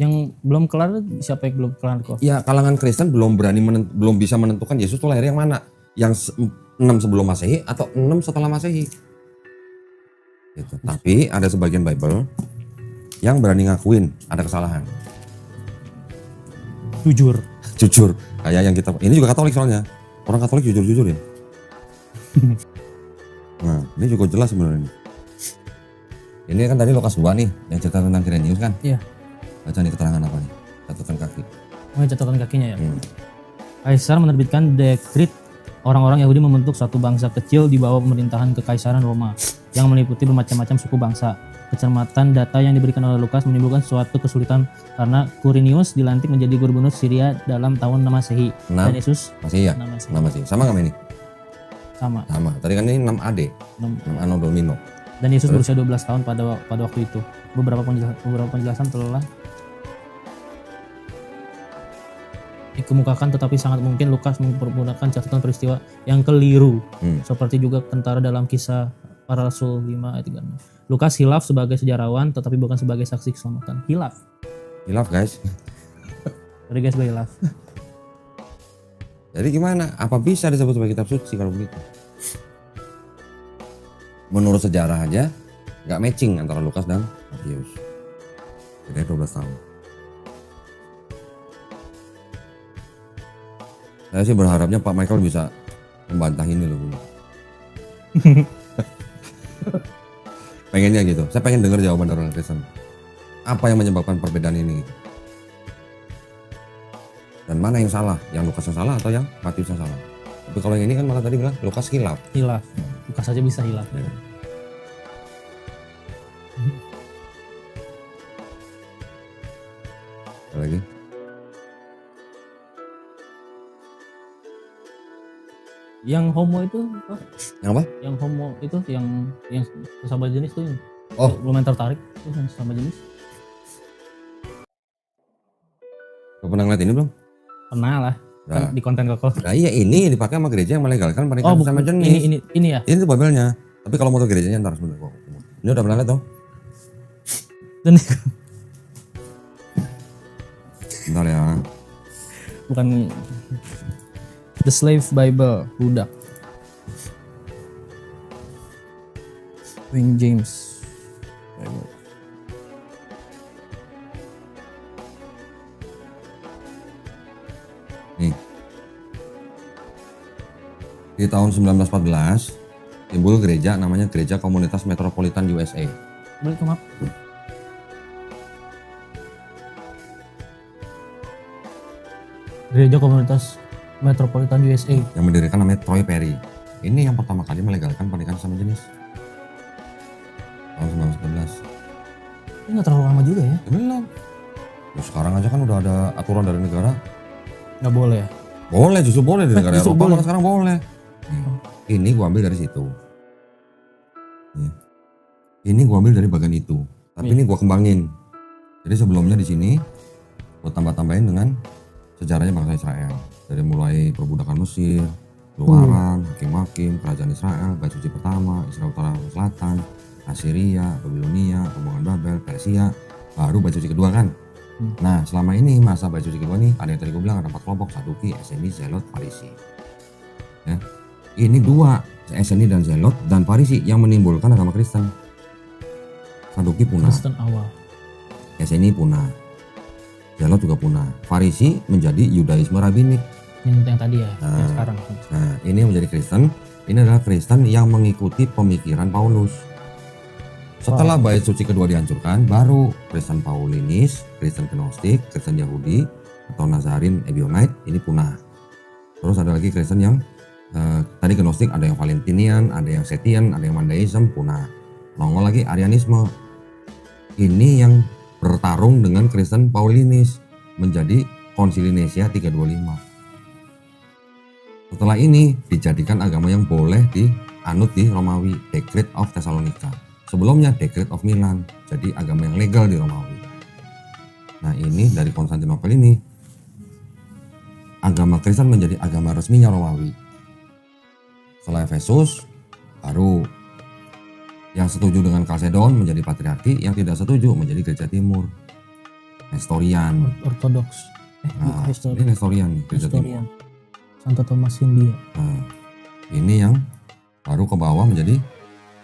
Yang belum kelar siapa yang belum kelar kok?
Ya kalangan Kristen belum belum bisa menentukan Yesus itu lahir yang mana. Yang 6 sebelum Masehi atau 6 setelah Masehi. Gitu. Tapi ada sebagian Bible yang berani ngakuin ada kesalahan.
Jujur.
Jujur. Kayak yang kita, ini juga Katolik soalnya. Orang Katolik jujur-jujurin. Nah, ini juga jelas sebenarnya. Ini kan tadi Lukas 2 nih, yang cerita tentang Kirenius kan?
Iya.
Baca nih keterangan apa nih? Catatan kaki.
Oh, catatan kakinya ya. Kaisar menerbitkan dekrit orang-orang Yahudi membentuk suatu bangsa kecil di bawah pemerintahan kekaisaran Roma yang meliputi bermacam-macam suku bangsa. Kecermatan data yang diberikan oleh Lukas menimbulkan suatu kesulitan karena Quirinius dilantik menjadi gubernur Syria dalam tahun 6 Masehi. Dan Yesus
Masih ya?
6 Masehi.
6 Masih. Sama nggak ini?
Sama.
Sama. Tadi kan ini 6 AD, 6 Anno Domino.
Dan Yesus berusia 12 tahun pada waktu itu. Beberapa penjelasan telah dikemukakan, tetapi sangat mungkin Lukas mempergunakan catatan peristiwa yang keliru, seperti juga kentara dalam Kisah Para Rasul 5 ayat 36. Lukas hilaf sebagai sejarawan, tetapi bukan sebagai saksi keselamatan. Hilaf.
Hilaf guys.
Sorry guys, hilaf.
Jadi gimana? Apa bisa disebut sebagai kitab suci kalau begitu? Menurut sejarah aja nggak matching antara Lukas dan Matius. Jadi 12 tahun. Saya sih berharapnya Pak Michael bisa membantah ini loh. Pengennya gitu. Saya pengen dengar jawaban dari orang Kristen. Apa yang menyebabkan perbedaan ini? Gitu. Dan mana yang salah? Yang Lukas yang salah atau yang Matius yang salah? Tapi kalau yang ini kan malah tadi bilang Lukas hilaf.
Hilaf. Lukas saja bisa hilaf.
Ya. Apa lagi?
Yang homo itu apa?
Yang apa?
Yang homo itu yang sesama jenis tuh.
Oh.
Lumayan tertarik tuh yang sesama jenis.
Lo pernah ngeliat ini belum?
Pernah lah.
Nah.
Kan di konten koko.
Nah iya ini dipakai sama gereja yang melegalkan pernikahan sama jenis.
Ini ya.
Ini tuh Babelnya. Tapi kalau mau ke gerejanya ntar sebentar kok. Ini udah pernah lihat tuh?
Dan
Bentar ya.
bukan The Slave Bible, budak. King James Bible.
Nih. Di tahun 1914 timbul gereja namanya Gereja Komunitas Metropolitan USA.
Boleh ke map? Gereja Komunitas Metropolitan USA.
Yang mendirikan namanya Troy Perry. Ini yang pertama kali melegalkan pernikahan sama jenis. Tahun 1911.
Ini nggak terlalu lama juga ya?
Belum. Ya, sekarang aja kan udah ada aturan dari negara.
Nggak boleh ya?
Boleh, justru boleh di negara
Justru
Eropa
boleh.
malah sekarang boleh. Ini gua ambil dari situ. Ya. Ini gua ambil dari bagian itu. Tapi ini gua kembangin. Jadi sebelumnya di sini gua tambah-tambahin dengan sejarahnya bangsa Israel. Dari mulai perbudakan Mesir, keluaran, hakim-hakim, kerajaan Israel, bait suci pertama, Israel utara dan selatan, Assyria, Babilonia, rombongan Babel, Persia, baru bait suci kedua kan. Nah selama ini masa bait suci kedua nih ada yang tadi gue bilang ada 4 kelompok, Saduki, Eseni, Zelot, Farisi. Ya. Ini dua, Eseni dan Zelot dan Farisi yang menimbulkan agama Kristen. Saduki punah,
Kristen awal.
Eseni punah, Zelot juga punah, Farisi menjadi Yudaisme Rabbinik.
Yang tadi ya, yang sekarang.
Nah ini yang menjadi Kristen, ini adalah Kristen yang mengikuti pemikiran Paulus. Setelah bait suci kedua dihancurkan, baru Kristen Paulinis, Kristen Gnostik, Kristen Yahudi atau Nazarin Ebionite ini punah. Terus ada lagi Kristen yang tadi Gnostik, ada yang Valentinian, ada yang Setian, ada yang Mandaism punah. Nongol lagi Arianisme. Ini yang bertarung dengan Kristen Paulinis menjadi Konsili Nicea 325. Setelah ini dijadikan agama yang boleh dianut di Romawi, Decree of Thessalonica. Sebelumnya Decree of Milan, jadi agama yang legal di Romawi. Nah ini dari Konstantinopel ini, agama Kristen menjadi agama resminya Romawi. Setelah Efesus, baru. Yang setuju dengan Kalsedon menjadi patriarki, yang tidak setuju menjadi gereja timur. Nestorian.
Ortodoks.
Nah,
Bukan
ini Nestorian nih, gereja timur.
Historian. Santo Thomas India.
Nah, ini yang baru ke bawah menjadi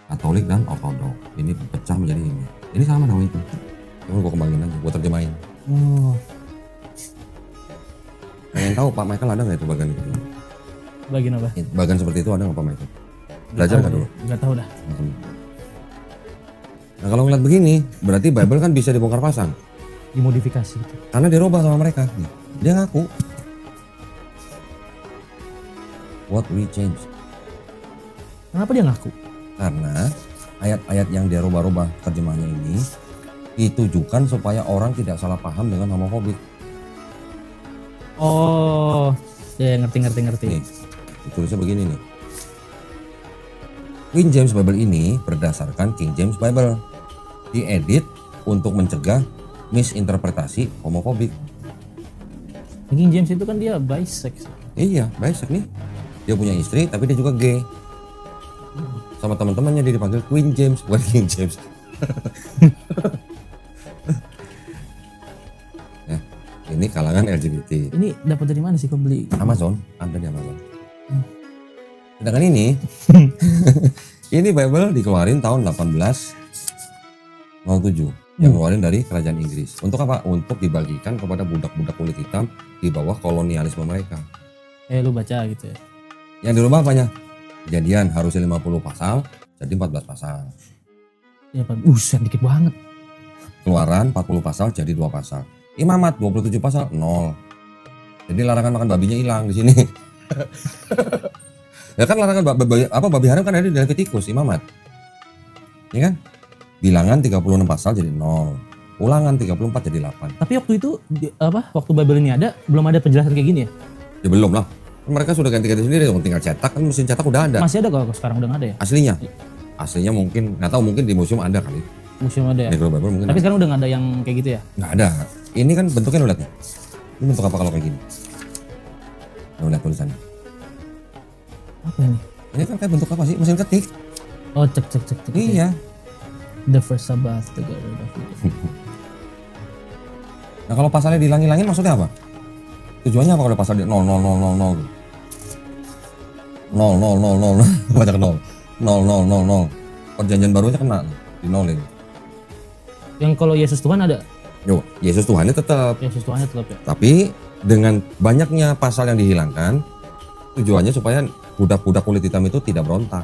Katolik dan Ortodoks. Ini pecah menjadi ini. Ini sama nama itu. Cuma gue kembangin aja, gue terjemahin.
Oh,
Pengen tahu Pak Michael ada nggak itu bagian itu?
bagian apa?
Bagian seperti itu ada nggak Pak Michael? Belajar nggak dulu?
Gak tahu dah.
Nah kalau ngeliat begini, berarti Bible kan bisa dibongkar pasang.
Dimodifikasi gitu.
Karena dirubah sama mereka. Dia ngaku. What we change.
Kenapa dia ngaku?
Karena ayat-ayat yang dia rubah-rubah terjemahannya ini ditujukan supaya orang tidak salah paham dengan homofobik.
Oh, ya ngerti.
Nih, ditulisnya begini nih. King James Bible ini berdasarkan King James Bible. Diedit untuk mencegah misinterpretasi homofobik.
King James itu kan dia bisex.
Iya, bisex nih. Dia punya istri tapi dia juga gay. Sama teman-temannya dia dipanggil Queen James, bukan King James. Ya, ini kalangan LGBT.
Ini dapat dari mana sih kau beli?
Amazon, ada di Amazon. Sedangkan ini, ini Bible dikeluarin tahun 1807. Yang ngeluarin dari kerajaan Inggris. Untuk apa? Untuk dibagikan kepada budak-budak kulit hitam di bawah kolonialisme mereka.
Lu baca gitu ya.
Yang dirubah apanya? Kejadian harusnya 50 pasal, jadi 14 pasal.
Ya, dikit banget.
Keluaran 40 pasal, jadi 2 pasal. Imamat 27 pasal, 0. Jadi larangan makan babinya hilang di sini. Ya kan larangan babi haram kan ada di Levitikus, Imamat. Ya kan? Bilangan 36 pasal jadi 0. Ulangan 34 jadi 8.
Tapi waktu itu waktu Bible ini ada belum ada penjelasan kayak gini ya?
Ya belum lah. Mereka sudah ganti-ganti sendiri, tinggal cetak kan, mesin cetak udah ada.
Masih ada kalau sekarang udah nggak ada ya?
Aslinya mungkin nggak tahu, mungkin di museum ada kali.
Museum ada ya?
Negro Bible mungkin.
Tapi
ada.
sekarang udah nggak ada yang kayak gitu ya?
Nggak ada. Ini kan bentuknya lu lihat nih. Ini bentuk apa kalau kayak gini? Lu lihat tulisannya.
Apa ini?
Ini kan kayak bentuk apa sih? Mesin ketik.
Oh, cek.
Iya.
The first Sabbath together.
Nah kalau pasalnya dihilang-hilangin maksudnya apa? Tujuannya apa kalau pasal 0 banyak 0. Perjanjian barunya kena di nolin.
Yang kalau Yesus Tuhan ada?
Yo, Yesus Tuhannya tetap.
Yesus Tuhannya tetap ya.
Tapi dengan banyaknya pasal yang dihilangkan, tujuannya supaya budak-budak kulit hitam itu tidak berontak.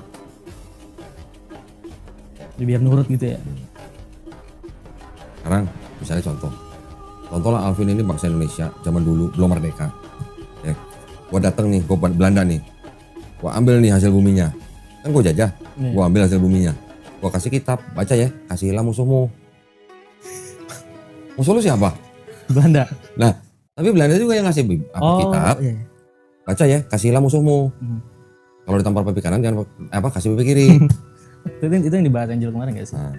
Biar nurut gitu ya.
Sekarang misalnya contohlah Alvin ini bangsa Indonesia zaman dulu belum merdeka. Ya, gua datang nih, gua Belanda nih, gua ambil nih hasil buminya, kan gua jajah, gua ambil hasil buminya, gua kasih kitab, baca ya, kasihilah musuhmu. Musuh lu siapa?
Belanda.
Nah, tapi Belanda juga yang ngasih kitab,
iya.
baca ya, kasihilah musuhmu. Kalau ditampar pipi kanan jangan kasih pipi kiri.
Itu yang dibahas Angel kemarin gak sih?
Nah,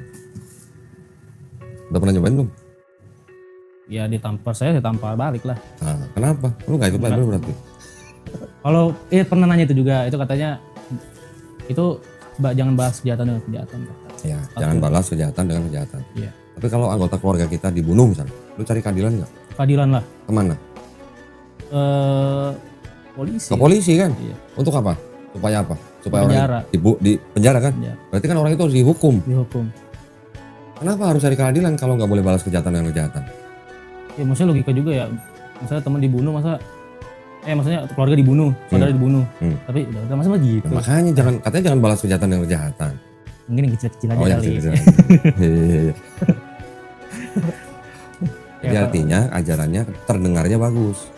udah pernah nyobain belum?
Ya saya ditampar balik lah.
Nah, kenapa? Lu gak ikut Bible berarti?
Kalau pernah nanya itu juga, itu katanya itu jangan bahas kejahatan dengan kejahatan.
Ya, jangan balas kejahatan dengan kejahatan.
Iya.
Tapi kalau anggota keluarga kita dibunuh misalnya, lu cari keadilan nggak?
Keadilan lah.
Kemana?
Polisi.
Ke polisi kan?
Iya.
Untuk apa? Supaya apa? Supaya
Penjara.
orang di penjara kan?
Iya.
Berarti kan orang itu harus dihukum.
Dihukum.
Kenapa harus cari keadilan kalau nggak boleh balas kejahatan dengan kejahatan?
Ya maksudnya logika juga ya. Misalnya teman dibunuh maksudnya keluarga dibunuh, saudara dibunuh. Tapi udah masa gitu.
Nah, makanya katanya jangan balas kejahatan dengan kejahatan.
Mungkin yang kecil-kecil aja
Oh, yang
kali.
kecil-kecil. Iya. Jadi artinya ajarannya terdengarnya bagus.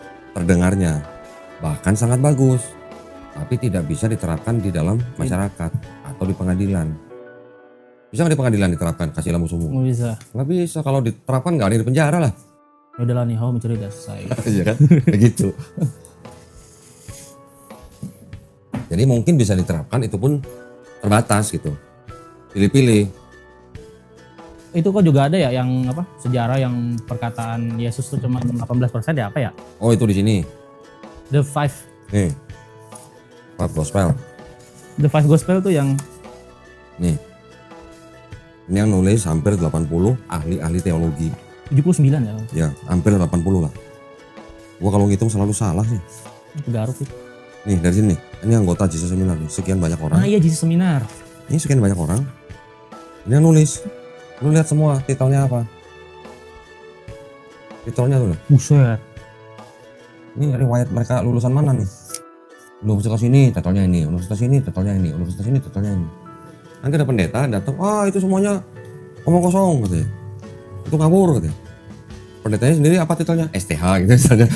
Bahkan sangat bagus. Tapi tidak bisa diterapkan di dalam masyarakat atau di pengadilan. Bisa nggak di pengadilan diterapkan kasihilah musuhmu?
Nggak bisa.
Nggak bisa, kalau diterapkan nggak ada di penjara lah.
Ya udahlah nih, mencuri udah selesai.
Iya kan? Begitu. Jadi mungkin bisa diterapkan, itu pun terbatas gitu. Pilih-pilih.
Itu kok juga ada ya yang sejarah yang perkataan Yesus tuh cuma 18% ya apa ya?
Oh itu di sini.
The five
Nih. 4 gospel.
gospel tuh yang
Nih. Ini yang nulis hampir 80 ahli-ahli teologi.
79 ya.
Ya, hampir 80 lah. Gua kalau ngitung selalu salah sih.
Garuk itu.
Nih dari sini, ini anggota Jesus Seminar nih, sekian banyak orang.
Ah iya, Jesus Seminar.
Ini sekian banyak orang. Ini yang nulis. Lu lihat semua titelnya apa? Titelnya tuh.
Buset.
Ini riwayat mereka lulusan mana nih? Universitas ini titelnya ini, universitas ini titelnya ini, universitas ini titelnya ini. Nanti ada pendeta datang, itu semuanya omong kosong katanya. Itu ngawur katanya. Pendetanya sendiri apa titelnya? STH gitu misalnya.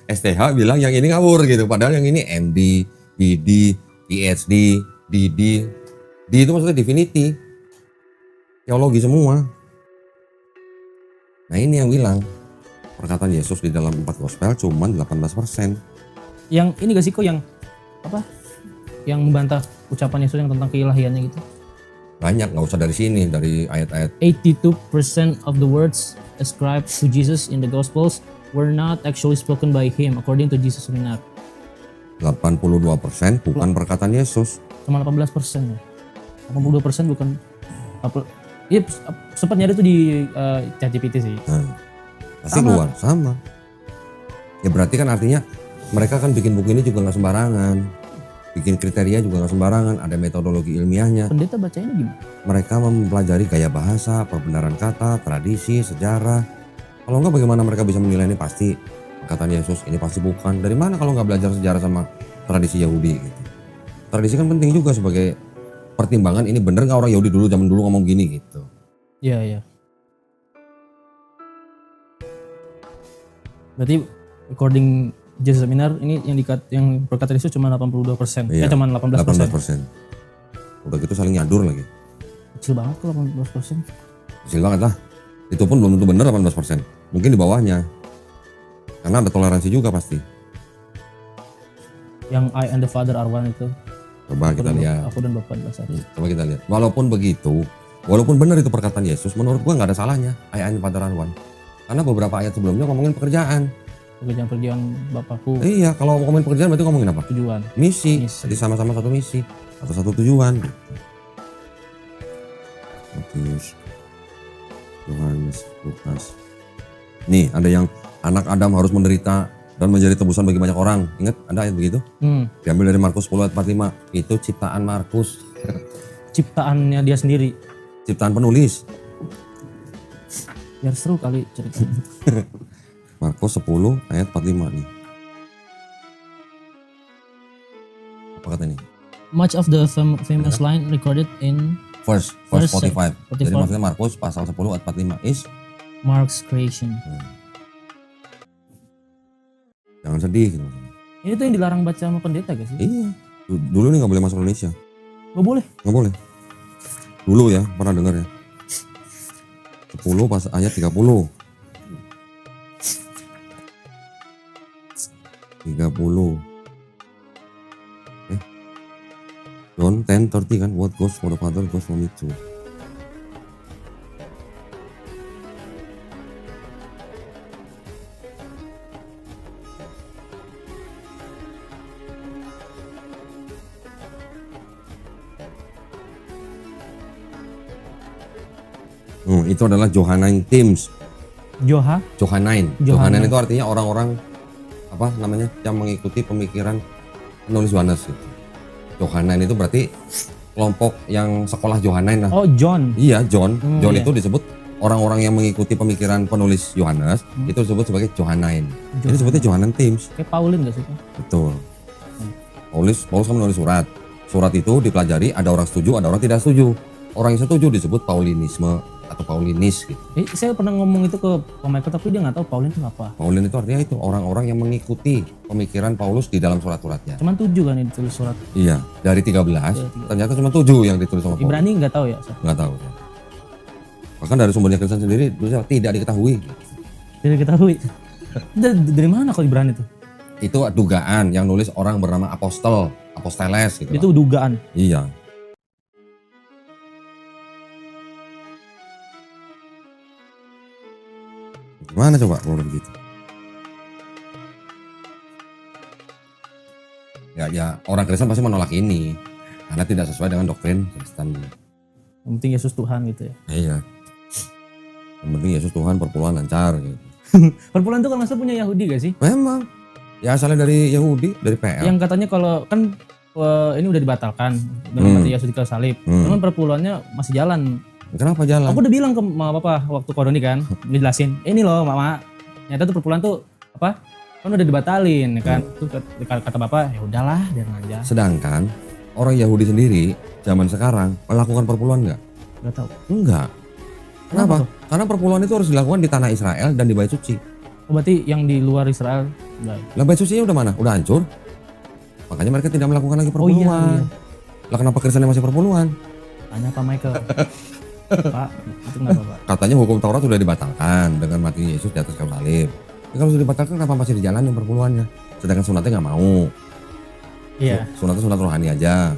STH bilang yang ini ngawur gitu, padahal yang ini MD, BD, PhD, DD. D itu maksudnya divinity. Teologi semua. Nah ini yang bilang perkataan Yesus di dalam 4 gospel cuma 18%.
Yang ini gak sih kok yang apa? Yang membantah ucapan Yesus yang tentang keilahiannya gitu.
Banyak, nggak usah dari sini, dari ayat-ayat.
82% of the words ascribed to Jesus in the Gospels were not actually spoken by him according to Jesus Seminar.
82% bukan perkataan Yesus.
Cuma 18% ya. 82% bukan iya sempat nyari tuh di ChatGPT sih.
Nah, pasti
Sama.
keluar sama. Ya berarti kan artinya mereka kan bikin buku ini juga nggak sembarangan, bikin kriteria juga nggak sembarangan, ada metodologi ilmiahnya.
Pendeta bacanya gimana?
Mereka mempelajari gaya bahasa, perbenaran kata, tradisi, sejarah. Kalau enggak bagaimana mereka bisa menilai ini pasti perkataan Yesus, ini pasti bukan. Dari mana kalau nggak belajar sejarah sama tradisi Yahudi gitu. Tradisi kan penting juga sebagai pertimbangan ini bener nggak orang Yahudi dulu zaman dulu ngomong gini gitu.
Iya iya. Berarti according Jesus Seminar ini yang perkataan Yesus cuma 82%.
Iya,
Cuma 18%.
18%. Udah gitu saling nyadur lagi.
Kecil banget kok 18%.
Kecil banget lah. Itu pun belum tentu bener 18%. Mungkin di bawahnya. Karena ada toleransi juga pasti.
Yang I and the Father are one itu.
Coba kita lihat.
Aku dan Bapa adalah satu.
Coba kita lihat. Walaupun begitu, walaupun benar itu perkataan Yesus, menurut gua nggak ada salahnya. I and the Father are one. Karena beberapa ayat sebelumnya ngomongin pekerjaan.
Pekerjaan Bapakku
Iya, kalau ngomongin pekerjaan berarti ngomongin apa?
tujuan.
Misi.
Misi.
Jadi sama-sama satu misi atau satu tujuan. Matius, Yohanes, Lukas. Nih, ada yang anak Adam harus menderita dan menjadi tebusan bagi banyak orang. Ingat ada ayat begitu? Diambil dari Markus 10 ayat 45. Itu ciptaan Markus.
Ciptaannya dia sendiri.
Ciptaan penulis.
Biar seru kali ceritanya.
Markus 10 ayat 45 nih. Apa kata ini?
Much of the famous line recorded in
Verse
Verse
45. Jadi
45.
maksudnya Markus pasal 10 ayat 45 is
Mark's creation.
jangan sedih gitu.
Ini tuh yang dilarang baca sama pendeta gak sih?
Iya. Dulu nih nggak boleh masuk Indonesia.
Gak boleh.
Nggak boleh. Dulu ya, pernah dengar ya. 10 pas ayat 30. 30. John 10:30 kan, what goes for the Father goes for me too. Itu adalah Johannine Teams. Johannine itu artinya orang-orang apa namanya yang mengikuti pemikiran penulis Yohanes gitu. Johannine itu berarti kelompok yang sekolah Johannine lah.
Oh John.
Iya John. John
iya.
itu disebut orang-orang yang mengikuti pemikiran penulis Yohanes itu disebut sebagai Johannine. Ini disebutnya Johannine Teams.
Kayak Paulin gak sih?
Betul. Paulus kan menulis surat. Surat itu dipelajari, ada orang setuju, ada orang tidak setuju. Orang yang setuju disebut Paulinisme atau Paulinis gitu.
Saya pernah ngomong itu ke Pak Michael tapi dia nggak tahu Paulin itu apa.
Paulin itu artinya itu orang-orang yang mengikuti pemikiran Paulus di dalam surat-suratnya.
Cuman 7 kan yang ditulis surat.
Iya, dari 13 ternyata cuma 7 yang ditulis sama Paulus.
Ibrani nggak tahu ya?
Nggak tahu. Bahkan dari sumbernya Kristen sendiri tulisnya tidak diketahui.
Tidak diketahui. Dari mana kalau Ibrani itu?
Itu dugaan yang nulis orang bernama Aposteles gitu.
Itu dugaan.
Iya. Gimana coba kalau begitu? Ya orang Kristen pasti menolak ini. Karena tidak sesuai dengan doktrin Kristen.
Yang penting Yesus Tuhan gitu ya.
Iya. Yang penting Yesus Tuhan, perpuluhan lancar gitu.
Perpuluhan itu kalau nggak salah punya Yahudi gak sih?
Memang. Ya asalnya dari Yahudi, dari PL.
Yang katanya kalau kan ini udah dibatalkan dengan mati Yesus di kayu salib. Cuman perpuluhannya masih jalan.
Kenapa jalan?
Aku udah bilang ke mama papa waktu koroni kan, dijelasin. Ini loh mama, ternyata tuh perpuluhan tuh apa? Kan udah dibatalin ya kan. Tuh kata bapak, ya udahlah, biarin aja.
Sedangkan orang Yahudi sendiri zaman sekarang melakukan perpuluhan enggak?
Gak tahu.
Enggak.
Kenapa
Kenapa?
tuh?
Karena perpuluhan itu harus dilakukan di tanah Israel dan di bait suci.
Oh, berarti yang di luar Israel enggak.
Lah bait sucinya udah mana? Udah hancur. Makanya mereka tidak melakukan lagi
Oh
perpuluhan.
iya.
Lah kenapa Kristen masih perpuluhan?
Tanya Pak Michael. Pak, itu kenapa Pak?
Katanya hukum Taurat sudah dibatalkan dengan mati Yesus di atas kayu salib. Ya, kalau sudah dibatalkan kenapa masih dijalanin perpuluhannya? Sedangkan sunatnya nggak mau.
Iya.
Sunatnya sunat rohani aja.